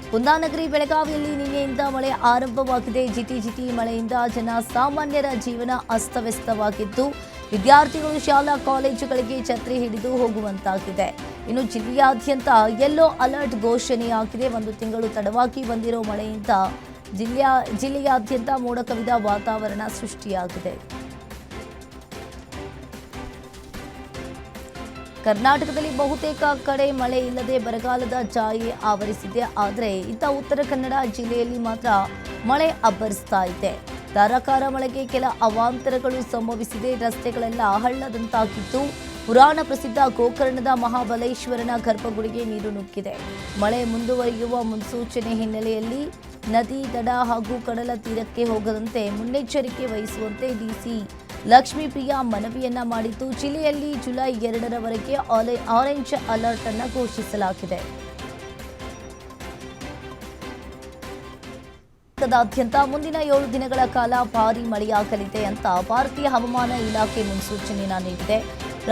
B: ಕುಂದಾನಗರಿ ಬೆಳಗಾವಿಯಲ್ಲಿ ನಿನ್ನೆಯಿಂದ ಮಳೆ ಆರಂಭವಾಗಿದೆ. ಜಿಟಿ ಮಳೆಯಿಂದ ಜನ ಸಾಮಾನ್ಯರ ಜೀವನ ಅಸ್ತವ್ಯಸ್ತವಾಗಿದ್ದು, ವಿದ್ಯಾರ್ಥಿಗಳು ಶಾಲಾ ಕಾಲೇಜುಗಳಿಗೆ ಛತ್ರಿ ಹಿಡಿದು ಹೋಗುವಂತಾಗಿದೆ. ಇನ್ನು ಜಿಲ್ಲೆಯಾದ್ಯಂತ ಯೆಲ್ಲೋ ಅಲರ್ಟ್ ಘೋಷಣೆಯಾಗಿದೆ. 1 ತಿಂಗಳು ತಡವಾಗಿ ಬಂದಿರೋ ಮಳೆಯಿಂದ ಜಿಲ್ಲೆಯಾದ್ಯಂತ ಮೋಡ ಕವಿದ ವಾತಾವರಣ ಸೃಷ್ಟಿಯಾಗಿದೆ. ಕರ್ನಾಟಕದಲ್ಲಿ ಬಹುತೇಕ ಕಡೆ ಮಳೆ ಇಲ್ಲದೆ ಬರಗಾಲದ ಛಾಯೆ ಆವರಿಸಿದೆ. ಆದರೆ ಇತ್ತ ಉತ್ತರ ಕನ್ನಡ ಜಿಲ್ಲೆಯಲ್ಲಿ ಮಾತ್ರ ಮಳೆ ಅಬ್ಬರಿಸ್ತಾ ಇದೆ. ಧಾರಾಕಾರ ಮಳೆಗೆ ಕೆಲ ಅವಾಂತರಗಳು ಸಂಭವಿಸಿದೆ. ರಸ್ತೆಗಳೆಲ್ಲ ಹಳ್ಳದಂತಾಗಿದ್ದು, ಪುರಾಣ ಪ್ರಸಿದ್ಧ ಗೋಕರ್ಣದ ಮಹಾಬಲೇಶ್ವರನ ಗರ್ಭಗುಡಿಗೆ ನೀರು ನುಗ್ಗಿದೆ. ಮಳೆ ಮುಂದುವರಿಯುವ ಮುನ್ಸೂಚನೆ ಹಿನ್ನೆಲೆಯಲ್ಲಿ ನದಿ ದಡ ಹಾಗೂ ಕಡಲ ತೀರಕ್ಕೆ ಹೋಗದಂತೆ ಮುನ್ನೆಚ್ಚರಿಕೆ ವಹಿಸುವಂತೆ ಡಿಸಿ ಲಕ್ಷ್ಮೀಪ್ರಿಯಾ ಮನವಿಯನ್ನ ಮಾಡಿದ್ದು, ಜಿಲ್ಲೆಯಲ್ಲಿ ಜುಲೈ 2ರವರೆಗೆ ಆರೆಂಜ್ ಅಲರ್ಟ್ ಅನ್ನು ಘೋಷಿಸಲಾಗಿದೆ. ರಾಜ್ಯಾದ್ಯಂತ ಮುಂದಿನ 7 ದಿನಗಳ ಕಾಲ ಭಾರೀ ಮಳೆಯಾಗಲಿದೆ ಅಂತ ಭಾರತೀಯ ಹವಾಮಾನ ಇಲಾಖೆ ಮುನ್ಸೂಚನೆಯನ್ನ ನೀಡಿದೆ.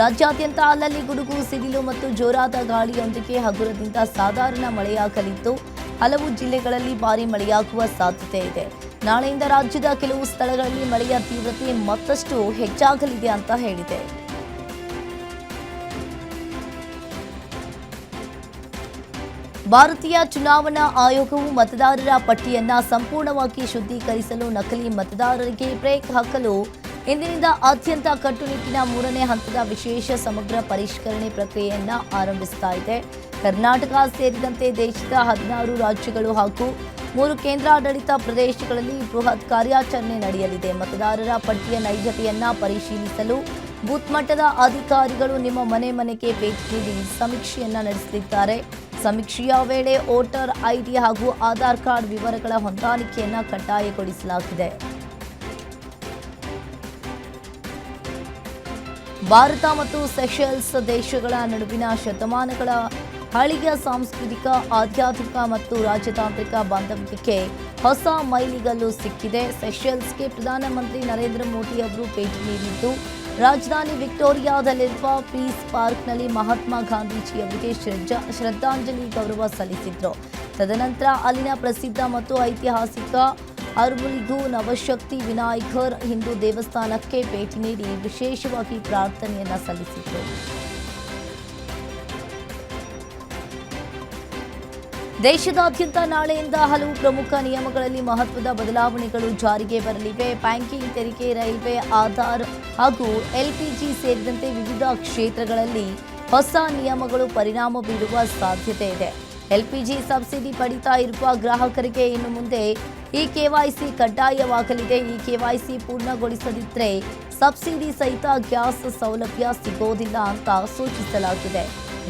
B: ರಾಜ್ಯಾದ್ಯಂತ ಅಲ್ಲಲ್ಲಿ ಗುಡುಗು ಸಿಡಿಲು ಮತ್ತು ಜೋರಾದ ಗಾಳಿಯೊಂದಿಗೆ ಹಗುರದಿಂದ ಸಾಧಾರಣ ಮಳೆಯಾಗಲಿದ್ದು ಹಲವು ಜಿಲ್ಲೆಗಳಲ್ಲಿ ಭಾರೀ ಮಳೆಯಾಗುವ ಸಾಧ್ಯತೆ ಇದೆ. ನಾಳೆಯಿಂದ ರಾಜ್ಯದ ಕೆಲವು ಸ್ಥಳಗಳಲ್ಲಿ ಮಳೆಯ ತೀವ್ರತೆ ಮತ್ತಷ್ಟು ಹೆಚ್ಚಾಗಲಿದೆ ಅಂತ ಹೇಳಿದೆ. ಭಾರತೀಯ ಚುನಾವಣಾ ಆಯೋಗವು ಮತದಾರರ ಪಟ್ಟಿಯನ್ನ ಸಂಪೂರ್ಣವಾಗಿ ಶುದ್ಧೀಕರಿಸಲು ನಕಲಿ ಮತದಾರರಿಗೆ ಬ್ರೇಕ್ ಹಾಕಲು ಇಂದಿನಿಂದ ಅತ್ಯಂತ ಕಟ್ಟುನಿಟ್ಟಿನ 3ನೇ ಹಂತದ ವಿಶೇಷ ಸಮಗ್ರ ಪರಿಷ್ಕರಣೆ ಪ್ರಕ್ರಿಯೆಯನ್ನ ಆರಂಭಿಸ್ತಾ ಇದೆ. ಕರ್ನಾಟಕ ಸೇರಿದಂತೆ ದೇಶದ 16 ರಾಜ್ಯಗಳು ಹಾಗೂ 3 ಕೇಂದ್ರಾಡಳಿತ ಪ್ರದೇಶಗಳಲ್ಲಿ ಬೃಹತ್ ಕಾರ್ಯಾಚರಣೆ ನಡೆಯಲಿದೆ. ಮತದಾರರ ಪಟ್ಟಿಯ ನೈಜತೆಯನ್ನ ಪರಿಶೀಲಿಸಲು ಬೂತ್ ಮಟ್ಟದ ಅಧಿಕಾರಿಗಳು ನಿಮ್ಮ ಮನೆಗೆ ಭೇಟಿ ನೀಡಿ ಸಮೀಕ್ಷೆಯನ್ನ ನಡೆಸಲಿದ್ದಾರೆ. ಸಮೀಕ್ಷೆಯ ವೇಳೆ ವೋಟರ್ ಐಡಿ ಹಾಗೂ ಆಧಾರ್ ಕಾರ್ಡ್ ವಿವರಗಳ ಹೊಂದಾಣಿಕೆಯನ್ನ ಕಡ್ಡಾಯಗೊಳಿಸಲಾಗಿದೆ. ಭಾರತ ಮತ್ತು ಸೆಷೆಲ್ಸ್ ದೇಶಗಳ ನಡುವಿನ ಶತಮಾನಗಳ ಹಳೆಯ ಸಾಂಸ್ಕೃತಿಕ, ಆಧ್ಯಾತ್ಮಿಕ ಮತ್ತು ರಾಜತಾಂತ್ರಿಕ ಬಾಂಧವ್ಯಕ್ಕೆ ಹೊಸ ಮೈಲಿಗಲ್ಲು ಸಿಕ್ಕಿದೆ. ಸೆಷೆಲ್ಸ್ಗೆ ಪ್ರಧಾನಮಂತ್ರಿ ನರೇಂದ್ರ ಮೋದಿ ಅವರು ಭೇಟಿ ನೀಡಿದ್ದು ರಾಜಧಾನಿ ವಿಕ್ಟೋರಿಯಾದಲ್ಲಿರುವ ಪೀಸ್ ಪಾರ್ಕ್ನಲ್ಲಿ ಮಹಾತ್ಮ ಗಾಂಧೀಜಿ ಅವರಿಗೆ ಶ್ರದ್ಧಾಂಜಲಿ ಗೌರವ ಸಲ್ಲಿಸಿದ್ರು. ತದನಂತರ ಅಲ್ಲಿನ ಪ್ರಸಿದ್ಧ ಮತ್ತು ಐತಿಹಾಸಿಕ ಅರಮುಲಿಗು ನವಶಕ್ತಿ ವಿನಾಯಕರ್ ಹಿಂದೂ ದೇವಸ್ಥಾನಕ್ಕೆ ಭೇಟಿ ನೀಡಿ ವಿಶೇಷವಾಗಿ ಪ್ರಾರ್ಥನೆಯನ್ನ ಸಲ್ಲಿಸಿದ್ರು. ದೇಶದಾದ್ಯಂತ ನಾಳೆಯಿಂದ ಹಲವು ಪ್ರಮುಖ ನಿಯಮಗಳಲ್ಲಿ ಮಹತ್ವದ ಬದಲಾವಣೆಗಳು ಜಾರಿಗೆ ಬರಲಿವೆ. ಬ್ಯಾಂಕಿಂಗ್, ತೆರಿಗೆ, ರೈಲ್ವೆ, ಆಧಾರ್ ಹಾಗೂ ಎಲ್ಪಿಜಿ ಸೇರಿದಂತೆ ವಿವಿಧ ಕ್ಷೇತ್ರಗಳಲ್ಲಿ ಹೊಸ ನಿಯಮಗಳು ಪರಿಣಾಮ ಬೀರುವ ಸಾಧ್ಯತೆ ಇದೆ. ಎಲ್ಪಿಜಿ ಸಬ್ಸಿಡಿ ಪಡಿತಾ ಇರುವ ಗ್ರಾಹಕರಿಗೆ ಇನ್ನು ಮುಂದೆ ಈ ಕೆವೈಸಿ ಕಡ್ಡಾಯವಾಗಲಿದೆ. ಈ ಕೆವೈಸಿ ಪೂರ್ಣಗೊಳಿಸದಿದ್ದರೆ ಸಬ್ಸಿಡಿ ಸಹಿತ ಗ್ಯಾಸ್ ಸೌಲಭ್ಯ ಸಿಗೋದಿಲ್ಲ ಅಂತ ಸೂಚಿಸಲಾಗಿದೆ.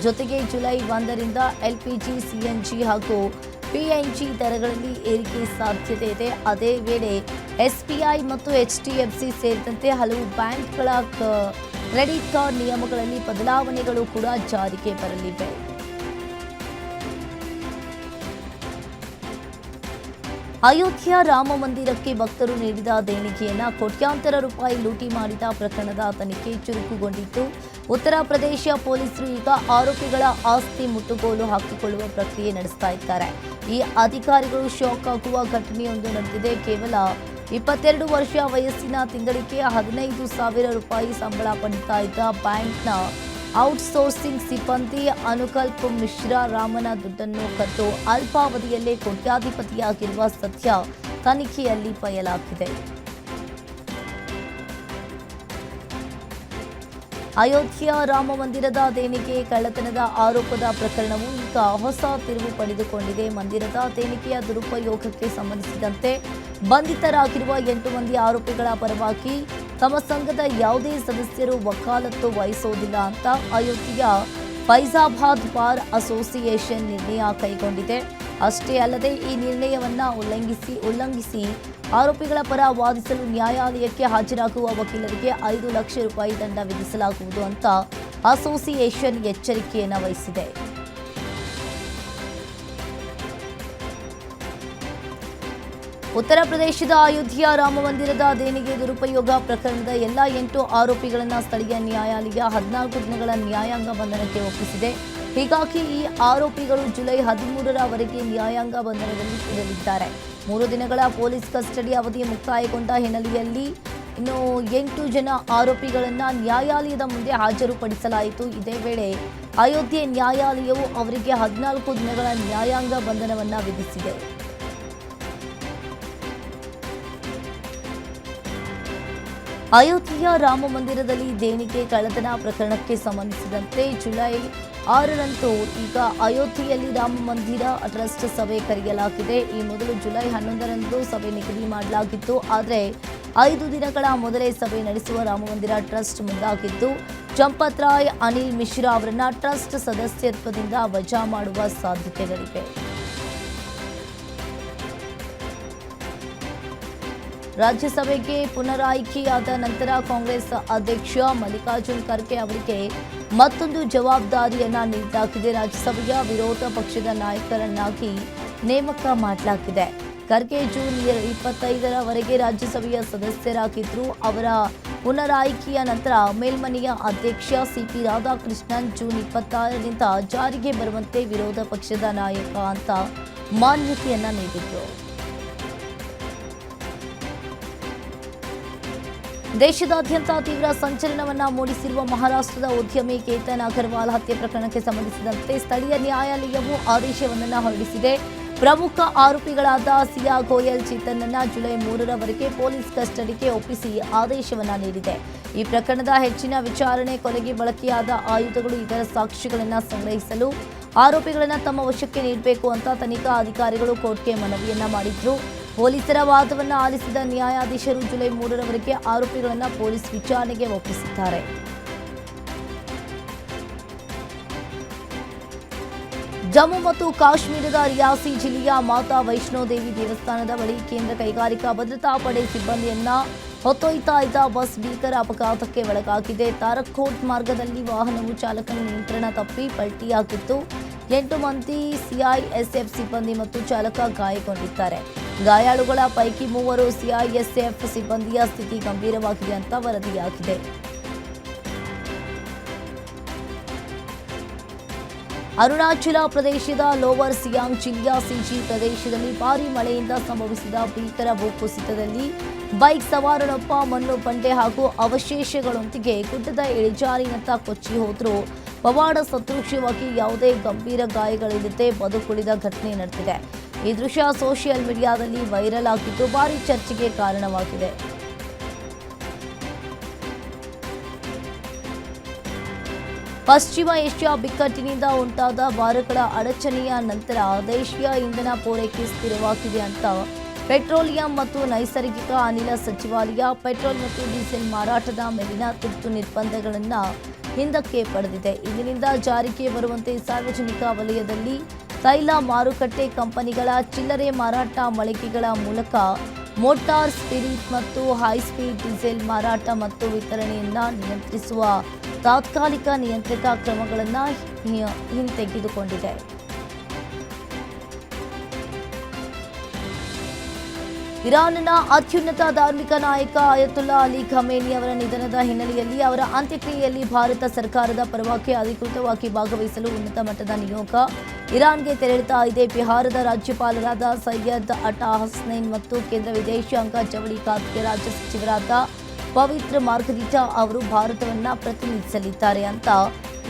B: ಜೊತೆಗೆ ಜುಲೈ 1ರಿಂದ ಎಲ್ಪಿಜಿ, ಸಿಎನ್ಜಿ ಹಾಗೂ ಪಿಎನ್ಜಿ ದರಗಳಲ್ಲಿ ಏರಿಕೆ ಸಾಧ್ಯತೆ ಇದೆ. ಅದೇ ವೇಳೆ ಎಸ್ಬಿಐ ಮತ್ತು ಎಚ್ಡಿಎಫ್ಸಿ ಸೇರಿದಂತೆ ಹಲವು ಬ್ಯಾಂಕ್ಗಳ ಕ್ರೆಡಿಟ್ ಕಾರ್ಡ್ ನಿಯಮಗಳಲ್ಲಿ ಬದಲಾವಣೆಗಳು ಕೂಡ ಜಾರಿಗೆ ಬರಲಿವೆ. ಅಯೋಧ್ಯೆಯ ರಾಮ ಮಂದಿರಕ್ಕೆ ಭಕ್ತರು ನೀಡಿದ ದೇಣಿಗೆಯನ್ನ ಕೋಟ್ಯಾಂತರ ರೂಪಾಯಿ ಲೂಟಿ ಮಾಡಿದ ಪ್ರಕರಣದ ತನಿಖೆ ಚುರುಕುಗೊಂಡಿದ್ದು, ಉತ್ತರ ಪ್ರದೇಶ ಪೊಲೀಸರು ಈಗ ಆರೋಪಿಗಳ ಆಸ್ತಿ ಮುಟ್ಟುಗೋಲು ಹಾಕಿಕೊಳ್ಳುವ ಪ್ರಕ್ರಿಯೆ ನಡೆಸ್ತಾ ಇದ್ದಾರೆ. ಈ ಅಧಿಕಾರಿಗಳು ಶಾಕ್ ಆಗುವ ಘಟನೆಯೊಂದು ನಡೆದಿದೆ. ಕೇವಲ 22 ವರ್ಷ ವಯಸ್ಸಿನ ತಿಂಗಳಿಗೆ 15,000 ರೂಪಾಯಿ ಸಂಬಳ ಪಡಿತಾ ಇದ್ದ ಬ್ಯಾಂಕ್ನ ಔಟ್ಸೋರ್ಸಿಂಗ್ ಸಿಬ್ಬಂದಿ ಅನುಕಲ್ಪ್ ಮಿಶ್ರಾ ರಾಮನ ದುಡ್ಡನ್ನು ಕದ್ದು ಅಲ್ಪಾವಧಿಯಲ್ಲೇ ಕೋಟ್ಯಾಧಿಪತಿಯಾಗಿರುವ ಸತ್ಯ ತನಿಖೆಯಲ್ಲಿ ಬಯಲಾಗಿದೆ. ಅಯೋಧ್ಯೆಯ ರಾಮ ಮಂದಿರದ ದೇಣಿಗೆ ಕಳ್ಳತನದ ಆರೋಪದ ಪ್ರಕರಣವು ಈಗ ಹೊಸ ತಿರುವು ಪಡೆದುಕೊಂಡಿದೆ. ಮಂದಿರದ ದೇಣಿಗೆಯ ದುರುಪಯೋಗಕ್ಕೆ ಸಂಬಂಧಿಸಿದಂತೆ ಬಂಧಿತರಾಗಿರುವ 8 ಮಂದಿ ಆರೋಪಿಗಳ ಪರವಾಗಿ ತಮ್ಮ ಸಂಘದ ಯಾವುದೇ ಸದಸ್ಯರು ವಕಾಲತ್ತು ವಹಿಸುವುದಿಲ್ಲ ಅಂತ ಅಯೋಧ್ಯೆಯ ಫೈಜಾಬಾದ್ ಬಾರ್ ಅಸೋಸಿಯೇಷನ್ ನಿರ್ಣಯ ಕೈಗೊಂಡಿದೆ. ಅಷ್ಟೇ ಅಲ್ಲದೆ ಈ ನಿರ್ಣಯವನ್ನ ಉಲ್ಲಂಘಿಸಿ ಆರೋಪಿಗಳ ಪರ ವಾದಿಸಲು ನ್ಯಾಯಾಲಯಕ್ಕೆ ಹಾಜರಾಗುವ ವಕೀಲರಿಗೆ 5 ಲಕ್ಷ ರೂಪಾಯಿ ದಂಡ ವಿಧಿಸಲಾಗುವುದು ಅಂತ ಅಸೋಸಿಯೇಷನ್ ಎಚ್ಚರಿಕೆಯನ್ನು ವಹಿಸಿದೆ. ಉತ್ತರ ಪ್ರದೇಶದ ಅಯೋಧ್ಯೆಯ ರಾಮ ಮಂದಿರದ ದೇಣಿಗೆ ದುರುಪಯೋಗ ಪ್ರಕರಣದ ಎಲ್ಲ 8 ಆರೋಪಿಗಳನ್ನು ಸ್ಥಳೀಯ ನ್ಯಾಯಾಲಯ 14 ದಿನಗಳ ನ್ಯಾಯಾಂಗ ಬಂಧನಕ್ಕೆ ಒಪ್ಪಿಸಿದೆ. ಹೀಗಾಗಿ ಈ ಆರೋಪಿಗಳು ಜುಲೈ 13ರವರೆಗೆ ನ್ಯಾಯಾಂಗ ಬಂಧನದಲ್ಲಿ ಇರಲಿದ್ದಾರೆ. 3 ದಿನಗಳ ಪೊಲೀಸ್ ಕಸ್ಟಡಿ ಅವಧಿ ಮುಕ್ತಾಯಗೊಂಡ ಹಿನ್ನೆಲೆಯಲ್ಲಿ ಇನ್ನು 8 ಜನ ಆರೋಪಿಗಳನ್ನು ನ್ಯಾಯಾಲಯದ ಮುಂದೆ ಹಾಜರುಪಡಿಸಲಾಯಿತು. ಇದೇ ವೇಳೆ ಅಯೋಧ್ಯೆ ನ್ಯಾಯಾಲಯವು ಅವರಿಗೆ 14 ದಿನಗಳ ನ್ಯಾಯಾಂಗ ಬಂಧನವನ್ನು ವಿಧಿಸಿದೆ. ಅಯೋಧ್ಯೆಯ ರಾಮ ಮಂದಿರದಲ್ಲಿ ದೇಣಿಗೆ ಕಳ್ಳತನ ಪ್ರಕರಣಕ್ಕೆ ಸಂಬಂಧಿಸಿದಂತೆ ಜುಲೈ 6ರಂದು ಈಗ ಅಯೋಧ್ಯೆಯಲ್ಲಿ ರಾಮ ಮಂದಿರ ಟ್ರಸ್ಟ್ ಸಭೆ ಕರೆಯಲಾಗಿದೆ. ಈ ಮೊದಲು ಜುಲೈ 11ರಂದು ಸಭೆ ನಿಗದಿ ಮಾಡಲಾಗಿತ್ತು. ಆದರೆ 5 ದಿನಗಳ ಮೊದಲೇ ಸಭೆ ನಡೆಸುವ ರಾಮ ಮಂದಿರ ಟ್ರಸ್ಟ್ ಮುಂದಾಗಿದ್ದು, ಚಂಪತ್ ರಾಯ್, ಅನಿಲ್ ಮಿಶ್ರಾ ಅವರನ್ನ ಟ್ರಸ್ಟ್ ಸದಸ್ಯತ್ವದಿಂದ ವಜಾ ಮಾಡುವ ಸಾಧ್ಯತೆಗಳಿವೆ. ರಾಜ್ಯಸಭೆಗೆ ಪುನರಾಯ್ಕೆಯಾದ ನಂತರ ಕಾಂಗ್ರೆಸ್ ಅಧ್ಯಕ್ಷ ಮಲ್ಲಿಕಾರ್ಜುನ್ ಖರ್ಗೆ ಅವರಿಗೆ ಮತ್ತೊಂದು ಜವಾಬ್ದಾರಿಯನ್ನ ನೀಡಲಾಗಿದೆ. ರಾಜ್ಯಸಭೆಯ ವಿರೋಧ ಪಕ್ಷದ ನಾಯಕರನ್ನಾಗಿ ನೇಮಕ ಮಾಡಲಾಗಿದೆ. ಖರ್ಗೆ ಜೂನ್ 25ರವರೆಗೆ ರಾಜ್ಯಸಭೆಯ ಸದಸ್ಯರಾಗಿದ್ದರು. ಅವರ ಪುನರ್ ಆಯ್ಕೆಯ ನಂತರ ಮೇಲ್ಮನೆಯ ಅಧ್ಯಕ್ಷ ಸಿಪಿ ರಾಧಾಕೃಷ್ಣನ್ ಜೂನ್ 26ರಿಂದ ಜಾರಿಗೆ ಬರುವಂತೆ ವಿರೋಧ ಪಕ್ಷದ ನಾಯಕ ಅಂತ ಮಾನ್ಯತೆಯನ್ನ ನೀಡಿದ್ರು. ದೇಶದಾದ್ಯಂತ ತೀವ್ರ ಸಂಚಲನವನ್ನ ಮೂಡಿಸಿರುವ ಮಹಾರಾಷ್ಟ್ರದ ಉದ್ಯಮಿ ಕೇತನ್ ಅಗರ್ವಾಲ್ ಹತ್ಯೆ ಪ್ರಕರಣಕ್ಕೆ ಸಂಬಂಧಿಸಿದಂತೆ ಸ್ಥಳೀಯ ನ್ಯಾಯಾಲಯವು ಆದೇಶವೊಂದನ್ನು ಹೊರಡಿಸಿದೆ. ಪ್ರಮುಖ ಆರೋಪಿಗಳಾದ ಸಿಯಾ ಗೋಯಲ್ ಚೇತನ್ನನ್ನ ಜುಲೈ 3ರವರೆಗೆ ಪೊಲೀಸ್ ಕಸ್ಟಡಿಗೆ ಒಪ್ಪಿಸಿ ಆದೇಶವನ್ನ ನೀಡಿದೆ. ಈ ಪ್ರಕರಣದ ಹೆಚ್ಚಿನ ವಿಚಾರಣೆ, ಕೊಲೆಗೆ ಬಳಕೆಯಾದ ಆಯುಧಗಳು, ಇತರ ಸಾಕ್ಷ್ಯಗಳನ್ನು ಸಂಗ್ರಹಿಸಲು ಆರೋಪಿಗಳನ್ನು ತಮ್ಮ ವಶಕ್ಕೆ ನೀಡಬೇಕು ಅಂತ ತನಿಖಾ ಅಧಿಕಾರಿಗಳು ಕೋರ್ಟ್ಗೆ ಮನವಿಯನ್ನ ಮಾಡಿದ್ರು. ಪೊಲೀಸರ ವಾದವನ್ನು ಆಲಿಸಿದ ನ್ಯಾಯಾಧೀಶರು ಜುಲೈ 3ರವರೆಗೆ ಆರೋಪಿಗಳನ್ನು ಪೊಲೀಸ್ ವಿಚಾರಣೆಗೆ ಒಪ್ಪಿಸಿದ್ದಾರೆ. ಜಮ್ಮು ಮತ್ತು ಕಾಶ್ಮೀರದ ರಿಯಾಸಿ ಜಿಲ್ಲೆಯ ಮಾತಾ ವೈಷ್ಣೋದೇವಿ ದೇವಸ್ಥಾನದ ಬಳಿ ಕೇಂದ್ರ ಕೈಗಾರಿಕಾ ಭದ್ರತಾ ಪಡೆ ಸಿಬ್ಬಂದಿಯನ್ನ ಹೊತ್ತೊಯ್ತಾ ಇದ್ದ ಬಸ್ ಭೀಕರ ಅಪಘಾತಕ್ಕೆ ಒಳಗಾಗಿದೆ. ತಾರಕೋಟ್ ಮಾರ್ಗದಲ್ಲಿ ವಾಹನವು ಚಾಲಕನ ನಿಯಂತ್ರಣ ತಪ್ಪಿ ಪಲ್ಟಿಯಾಗಿತ್ತು. 8 ಮಂದಿ ಸಿಐಎಸ್ಎಫ್ ಸಿಬ್ಬಂದಿ ಮತ್ತು ಚಾಲಕ ಗಾಯಗೊಂಡಿದ್ದಾರೆ. ಗಾಯಾಳುಗಳ ಪೈಕಿ 3 ಸಿಐಎಸ್ಎಫ್ ಸಿಬ್ಬಂದಿಯ ಸ್ಥಿತಿ ಗಂಭೀರವಾಗಿದೆ ಅಂತ ವರದಿಯಾಗಿದೆ. ಅರುಣಾಚಲ ಪ್ರದೇಶದ ಲೋವರ್ ಸಿಯಾಂಗ್ ಜಿಲ್ಲೆಯ ಸಿಜಿ ಪ್ರದೇಶದಲ್ಲಿ ಭಾರೀ ಮಳೆಯಿಂದ ಸಂಭವಿಸಿದ ಭೀಕರ ಭೂಕುಸಿತದಲ್ಲಿ ಬೈಕ್ ಸವಾರನೊಬ್ಬ ಮಣ್ಣು ಬಂಡೆ ಹಾಗೂ ಅವಶೇಷಗಳೊಂದಿಗೆ ಗುಡ್ಡದ ಇಳಿಜಾರಿನತ್ತ ಕೊಚ್ಚಿ ಹೋದರೂ ಪವಾಡ ಸದೃಶ್ಯವಾಗಿ ಯಾವುದೇ ಗಂಭೀರ ಗಾಯಗಳಿಲ್ಲದೆ ಬದುಕುಳಿದ ಘಟನೆ ನಡೆದಿದೆ. ಈ ದೃಶ್ಯ ಸೋಷಿಯಲ್ ಮೀಡಿಯಾದಲ್ಲಿ ವೈರಲ್ ಆಗಿದ್ದು ಭಾರೀ ಚರ್ಚೆಗೆ ಕಾರಣವಾಗಿದೆ. ಪಶ್ಚಿಮ ಏಷ್ಯಾ ಬಿಕ್ಕಟ್ಟಿನಿಂದ ಉಂಟಾದ ವಾರಗಳ ಅಡಚಣೆಯ ನಂತರ ದೇಶೀಯ ಇಂಧನ ಪೂರೈಕೆ ಸ್ಥಿರವಾಗಿದೆ ಅಂತ ಪೆಟ್ರೋಲಿಯಂ ಮತ್ತು ನೈಸರ್ಗಿಕ ಅನಿಲ ಸಚಿವಾಲಯ ಪೆಟ್ರೋಲ್ ಮತ್ತು ಡೀಸೆಲ್ ಮಾರಾಟದ ಮೇಲಿನ ತುರ್ತು ನಿರ್ಬಂಧಗಳನ್ನು ಹಿಂದಕ್ಕೆ ಪಡೆದಿದೆ. ಇಂದಿನಿಂದ ಜಾರಿಗೆ ಬರುವಂತೆ ಸಾರ್ವಜನಿಕ ವಲಯದಲ್ಲಿ ತೈಲ ಮಾರುಕಟ್ಟೆ ಕಂಪನಿಗಳ ಚಿಲ್ಲರೆ ಮಾರಾಟ ಮಳಿಗೆಗಳ ಮೂಲಕ ಮೋಟಾರ್ ಸ್ಪಿರಿಟ್ ಮತ್ತು ಹೈಸ್ಪೀಡ್ ಡೀಸೆಲ್ ಮಾರಾಟ ಮತ್ತು ವಿತರಣೆಯನ್ನು ನಿಯಂತ್ರಿಸುವ ತಾತ್ಕಾಲಿಕ ನಿಯಂತ್ರಕ ಕ್ರಮಗಳನ್ನು ಹಿಂತೆಗೆದುಕೊಂಡಿದೆ. ಇರಾನ್ನ ಅತ್ಯುನ್ನತ ಧಾರ್ಮಿಕ ನಾಯಕ ಅಯತುಲ್ಲಾ ಅಲಿ ಖಮೇನಿ ಅವರ ನಿಧನದ ಹಿನ್ನೆಲೆಯಲ್ಲಿ ಅವರ ಅಂತ್ಯಕ್ರಿಯೆಯಲ್ಲಿ ಭಾರತ ಸರ್ಕಾರದ ಪರವಾಗಿ ಅಧಿಕೃತವಾಗಿ ಭಾಗವಹಿಸಲು ಉನ್ನತ ಮಟ್ಟದ ನಿಯೋಗ ಇರಾನ್ಗೆ ತೆರಳುತ್ತಾ ಇದೆ. ಬಿಹಾರದ ರಾಜ್ಯಪಾಲರಾದ ಸೈಯದ್ ಅಟಾ ಹಸ್ನೈನ್ ಮತ್ತು ಕೇಂದ್ರ ವಿದೇಶಾಂಗ ಜವಳಿ ಖಾತೆಯ ರಾಜ್ಯ ಸಚಿವರಾದ ಪವಿತ್ರ ಮಾರ್ಗರಿಟಾ ಅವರು ಭಾರತವನ್ನು ಪ್ರತಿನಿಧಿಸಲಿದ್ದಾರೆ ಅಂತ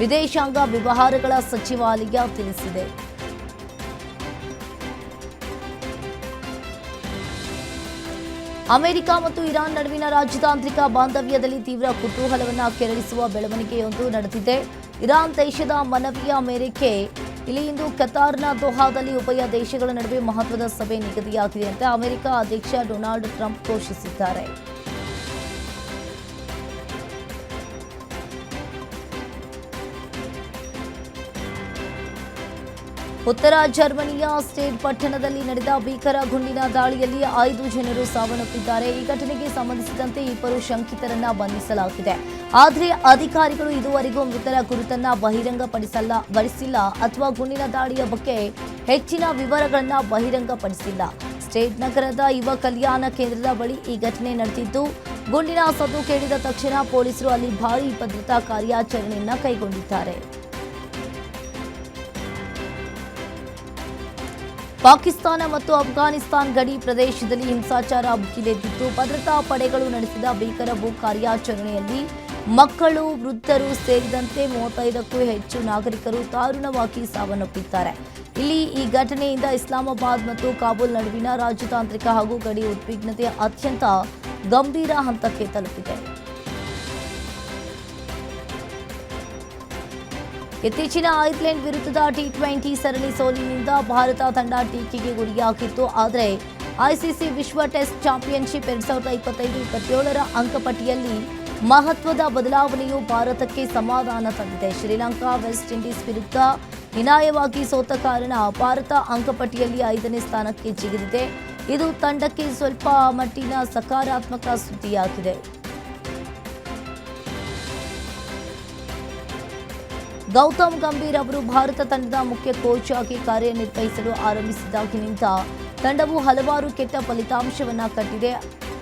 B: ವಿದೇಶಾಂಗ ವ್ಯವಹಾರಗಳ ಸಚಿವಾಲಯ ತಿಳಿಸಿದೆ. ಅಮೆರಿಕ ಮತ್ತು ಇರಾನ್ ನಡುವಿನ ರಾಜತಾಂತ್ರಿಕ ಬಾಂಧವ್ಯದಲ್ಲಿ ತೀವ್ರ ಕುತೂಹಲವನ್ನು ಕೆರಳಿಸುವ ಬೆಳವಣಿಗೆಯೊಂದು ನಡೆದಿದೆ. ಇರಾನ್ ದೇಶದ ಮನವಿಯ ಮೇರೆಗೆ ಇಂದು ಕತಾರ್ನ ದೋಹಾದಲ್ಲಿ ಉಭಯ ದೇಶಗಳ ನಡುವೆ ಮಹತ್ವದ ಸಭೆ ನಿಗದಿಯಾಗಿದೆ ಅಂತ ಅಮೆರಿಕ ಅಧ್ಯಕ್ಷ ಡೊನಾಲ್ಡ್ ಟ್ರಂಪ್ ಘೋಷಿಸಿದ್ದಾರೆ. ಉತ್ತರ ಜರ್ಮನಿಯ ಸ್ಟೇಟ್ ಪಟ್ಟಣದಲ್ಲಿ ನಡೆದ ಭೀಕರ ಗುಂಡಿನ ದಾಳಿಯಲ್ಲಿ 5 ಜನರು ಸಾವನ್ನಪ್ಪಿದ್ದಾರೆ. ಈ ಘಟನೆಗೆ ಸಂಬಂಧಿಸಿದಂತೆ 2 ಶಂಕಿತರನ್ನ ಬಂಧಿಸಲಾಗಿದೆ. ಆದರೆ ಅಧಿಕಾರಿಗಳು ಇದುವರೆಗೂ ಮೃತರ ಗುರುತನ್ನ ಬಹಿರಂಗಪಡಿಸಿಲ್ಲ ಅಥವಾ ಗುಂಡಿನ ದಾಳಿಯ ಬಗ್ಗೆ ಹೆಚ್ಚಿನ ವಿವರಗಳನ್ನು ಬಹಿರಂಗಪಡಿಸಿಲ್ಲ. ಸ್ಟೇಟ್ ನಗರದ ಯುವ ಕಲ್ಯಾಣ ಕೇಂದ್ರದ ಬಳಿ ಈ ಘಟನೆ ನಡೆದಿದ್ದು, ಗುಂಡಿನ ಸದ್ದು ಕೇಳಿದ ತಕ್ಷಣ ಪೊಲೀಸರು ಅಲ್ಲಿ ಭಾರೀ ಭದ್ರತಾ ಕಾರ್ಯಾಚರಣೆಯನ್ನ ಕೈಗೊಂಡಿದ್ದಾರೆ. ಪಾಕಿಸ್ತಾನ ಮತ್ತು ಅಫ್ಘಾನಿಸ್ತಾನ ಗಡಿ ಪ್ರದೇಶದಲ್ಲಿ ಹಿಂಸಾಚಾರ ಭುಗಿಲೆದ್ದಿದ್ದು, ಭದ್ರತಾ ಪಡೆಗಳು ನಡೆಸಿದ ಭೀಕರ ಭೂ ಕಾರ್ಯಾಚರಣೆಯಲ್ಲಿ ಮಕ್ಕಳು, ವೃದ್ಧರು ಸೇರಿದಂತೆ 35ಕ್ಕೂ ಹೆಚ್ಚು ನಾಗರಿಕರು ದಾರುಣವಾಗಿ ಸಾವನ್ನಪ್ಪಿದ್ದಾರೆ. ಇಲ್ಲಿ ಈ ಘಟನೆಯಿಂದ ಇಸ್ಲಾಮಾಬಾದ್ ಮತ್ತು ಕಾಬೂಲ್ ನಡುವಿನ ರಾಜತಾಂತ್ರಿಕ ಹಾಗೂ ಗಡಿ ಉದ್ವಿಗ್ನತೆ ಅತ್ಯಂತ ಗಂಭೀರ ಹಂತಕ್ಕೆ ತಲುಪಿದೆ. ಇತ್ತೀಚಿನ ಐರ್ಲೆಂಡ್ ವಿರುದ್ಧದ ಟಿ20 ಸರಣಿ ಸೋಲಿನಿಂದ ಭಾರತ ತಂಡ ಟೀಕೆಗೆ ಗುರಿಯಾಗಿತ್ತು. ಆದರೆ ಐಸಿಸಿ ವಿಶ್ವ ಟೆಸ್ಟ್ ಚಾಂಪಿಯನ್ಶಿಪ್ 2025-27ರ ಅಂಕಪಟ್ಟಿಯಲ್ಲಿ ಮಹತ್ವದ ಬದಲಾವಣೆಯು ಭಾರತಕ್ಕೆ ಸಮಾಧಾನ ತಂದಿದೆ. ಶ್ರೀಲಂಕಾ ವೆಸ್ಟ್ ಇಂಡೀಸ್ ವಿರುದ್ಧ ಹೀನಾಯವಾಗಿ ಸೋತ ಕಾರಣ ಭಾರತ ಅಂಕಪಟ್ಟಿಯಲ್ಲಿ 5ನೇ ಸ್ಥಾನಕ್ಕೆ ಜಿಗಿದಿದೆ. ಇದು ತಂಡಕ್ಕೆ ಸ್ವಲ್ಪ ಮಟ್ಟಿನ ಸಕಾರಾತ್ಮಕ ಸುದ್ದಿಯಾಗಿದೆ. ಗೌತಮ್ ಗಂಭೀರ್ ಅವರು ಭಾರತ ತಂಡದ ಮುಖ್ಯ ಕೋಚ್ ಆಗಿ ಕಾರ್ಯನಿರ್ವಹಿಸಲು ಆರಂಭಿಸಿದಾಗಿನಿಂದ ತಂಡವು ಹಲವಾರು ಕೆಟ್ಟ ಫಲಿತಾಂಶವನ್ನು ಕಂಡಿದೆ.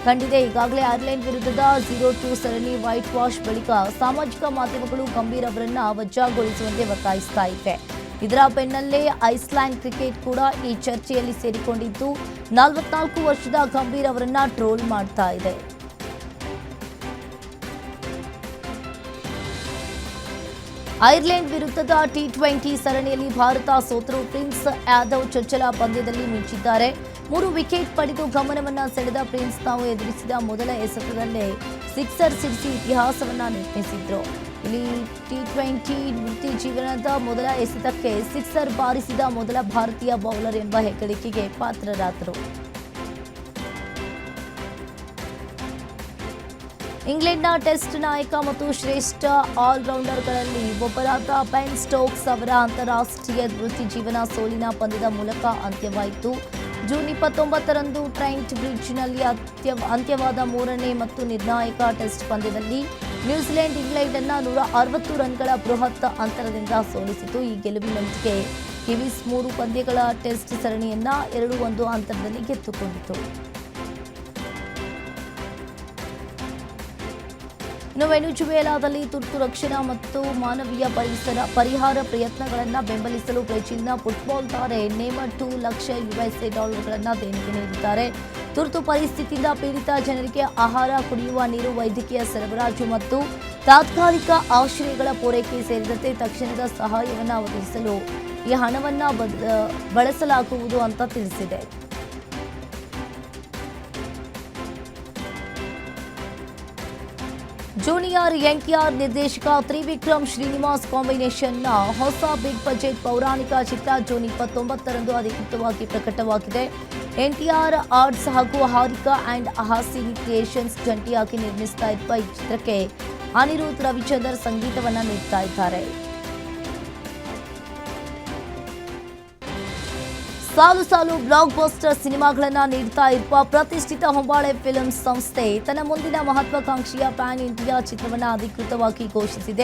B: ಕಂಡಿದೆ. ಈಗಾಗಲೇ ಐರ್ಲೆಂಡ್ ವಿರುದ್ಧದ 0-2 ಸರಣಿ ವೈಟ್ ವಾಶ್ ಬಳಿಕ ಸಾಮಾಜಿಕ ಮಾಧ್ಯಮಗಳು ಗಂಭೀರ್ ಅವರನ್ನ ವಜಾಗೊಳಿಸುವಂತೆ ಒತ್ತಾಯಿಸ್ತಾ ಇವೆ. ಇದರ ಬೆನ್ನಲ್ಲೇ ಐಸ್ಲ್ಯಾಂಡ್ ಕ್ರಿಕೆಟ್ ಕೂಡ ಈ ಚರ್ಚೆಯಲ್ಲಿ ಸೇರಿಕೊಂಡಿದ್ದು 44 ವರ್ಷದ ಗಂಭೀರ್ ಅವರನ್ನ ಟ್ರೋಲ್ ಮಾಡ್ತಾ ಇದೆ. ಐರ್ಲೆಂಡ್ ವಿರುದ್ಧದ T20 ಸರಣಿಯಲ್ಲಿ ಭಾರತ ಸೋತರೂ ಪ್ರಿನ್ಸ್ ಯಾದವ್ ಚೊಚ್ಚಲ ಪಂದ್ಯದಲ್ಲಿ ಮಿಂಚಿದ್ದಾರೆ. 3 ವಿಕೆಟ್ ಪಡೆದು ಗಮನವನ್ನ ಸೆಳೆದ ಪ್ರಿನ್ಸ್ ತಾವು ಎದುರಿಸಿದ ಮೊದಲ ಎಸೆತದಲ್ಲೇ ಸಿಕ್ಸರ್ ಸಿಡಿಸಿ ಇತಿಹಾಸವನ್ನ ನಿರ್ಮಿಸಿದ್ರು. ಇಲ್ಲಿ T20 ವೃತ್ತಿ ಜೀವನದ ಮೊದಲ ಎಸೆತಕ್ಕೆ ಸಿಕ್ಸರ್ ಬಾರಿಸಿದ ಮೊದಲ ಭಾರತೀಯ ಬೌಲರ್ ಎಂಬ ಹೆಗ್ಗಳಿಕೆಗೆ ಪಾತ್ರರಾದರು. ಇಂಗ್ಲೆಂಡ್ನ ಟೆಸ್ಟ್ ನಾಯಕ ಮತ್ತು ಶ್ರೇಷ್ಠ ಆಲ್ರೌಂಡರ್ಗಳಲ್ಲಿ ಒಬ್ಬರಾದ ಬೆನ್ ಸ್ಟೋಕ್ಸ್ ಅವರ ಅಂತಾರಾಷ್ಟ್ರೀಯ ವೃತ್ತಿ ಜೀವನ ಸೋಲಿನ ಪಂದ್ಯದ ಮೂಲಕ ಅಂತ್ಯವಾಯಿತು. ಜೂನ್ 29ರಂದು ಟ್ರೆಂಟ್ ಬ್ರಿಡ್ಜ್ನಲ್ಲಿ ಅಂತ್ಯವಾದ 3ನೇ ಮತ್ತು ನಿರ್ಣಾಯಕ ಟೆಸ್ಟ್ ಪಂದ್ಯದಲ್ಲಿ ನ್ಯೂಜಿಲೆಂಡ್ ಇಂಗ್ಲೆಂಡ್ ಅನ್ನು 160 ರನ್ಗಳ ಬೃಹತ್ ಅಂತರದಿಂದ ಸೋಲಿಸಿತು. ಈ ಗೆಲುವಿನೊಂದಿಗೆ ಕಿವೀಸ್ 3 ಪಂದ್ಯಗಳ ಟೆಸ್ಟ್ ಸರಣಿಯನ್ನ 2-1 ಅಂತರದಲ್ಲಿ ಗೆದ್ದುಕೊಂಡಿತು. ಇನ್ನು ವೆನಿಜುವೆಲಾದಲ್ಲಿ ತುರ್ತು ರಕ್ಷಣಾ ಮತ್ತು ಮಾನವೀಯ ಪರಿಹಾರ ಪ್ರಯತ್ನಗಳನ್ನು ಬೆಂಬಲಿಸಲು ಬ್ರೆಜಿಲ್ನ ಫುಟ್ಬಾಲ್ ತಾರೆ ನೇಮರ್ $2 ಲಕ್ಷ ದೇಣಿಗೆ ನೀಡಿದ್ದಾರೆ. ತುರ್ತು ಪರಿಸ್ಥಿತಿಯಿಂದ ಪೀಡಿತ ಜನರಿಗೆ ಆಹಾರ, ಕುಡಿಯುವ ನೀರು, ವೈದ್ಯಕೀಯ ಸರಬರಾಜು ಮತ್ತು ತಾತ್ಕಾಲಿಕ ಆಶ್ರಯಗಳ ಪೂರೈಕೆ ಸೇರಿದಂತೆ ತಕ್ಷಣದ ಸಹಾಯವನ್ನು ಒದಗಿಸಲು ಈ ಹಣವನ್ನು ಬಳಸಲಾಗುವುದು ಅಂತ ತಿಳಿಸಿದೆ. ಜೂನಿಯರ್ ಎನ್ಟಿಆರ್ ನಿರ್ದೇಶಕ ತ್ರಿವಿಕ್ರಮ್ ಶ್ರೀನಿವಾಸ್ ಕಾಂಬಿನೇಷನ್ನ ಹೊಸ ಬಿಗ್ ಬಜೆಟ್ ಪೌರಾಣಿಕ ಚಿತ್ರ ಜೂನ್ 29ರಂದು ಅಧಿಕೃತವಾಗಿ ಪ್ರಕಟವಾಗಿದೆ. ಎನ್ಟಿಆರ್ ಆರ್ಟ್ಸ್ ಹಾಗೂ ಹಾರಿಕಾ ಅಂಡ್ ಹಾಸಿನಿ ಕ್ರಿಯೇಷನ್ಸ್ ಜಂಟಿಯಾಗಿ ನಿರ್ಮಿಸ್ತಾ ಇರುವ ಈ ಚಿತ್ರಕ್ಕೆ ಅನಿರುದ್ಧ್ ರವಿಚಂದರ್ ಸಂಗೀತವನ್ನ ನೀಡ್ತಾ ಇದ್ದಾರೆ. ಸಾಲು ಸಾಲು ಬ್ಲಾಕ್ ಬಸ್ಟರ್ ಸಿನಿಮಾಗಳನ್ನ ನೀಡ್ತಾ ಇರುವ ಪ್ರತಿಷ್ಠಿತ ಹೊಂಬಾಳೆ ಫಿಲ್ಮ್ಸ್ ಸಂಸ್ಥೆ ತನ್ನ ಮುಂದಿನ ಮಹತ್ವಾಕಾಂಕ್ಷೆಯ ಪ್ಯಾನ್ ಇಂಡಿಯಾ ಚಿತ್ರವನ್ನು ಅಧಿಕೃತವಾಗಿ ಘೋಷಿಸಿದೆ.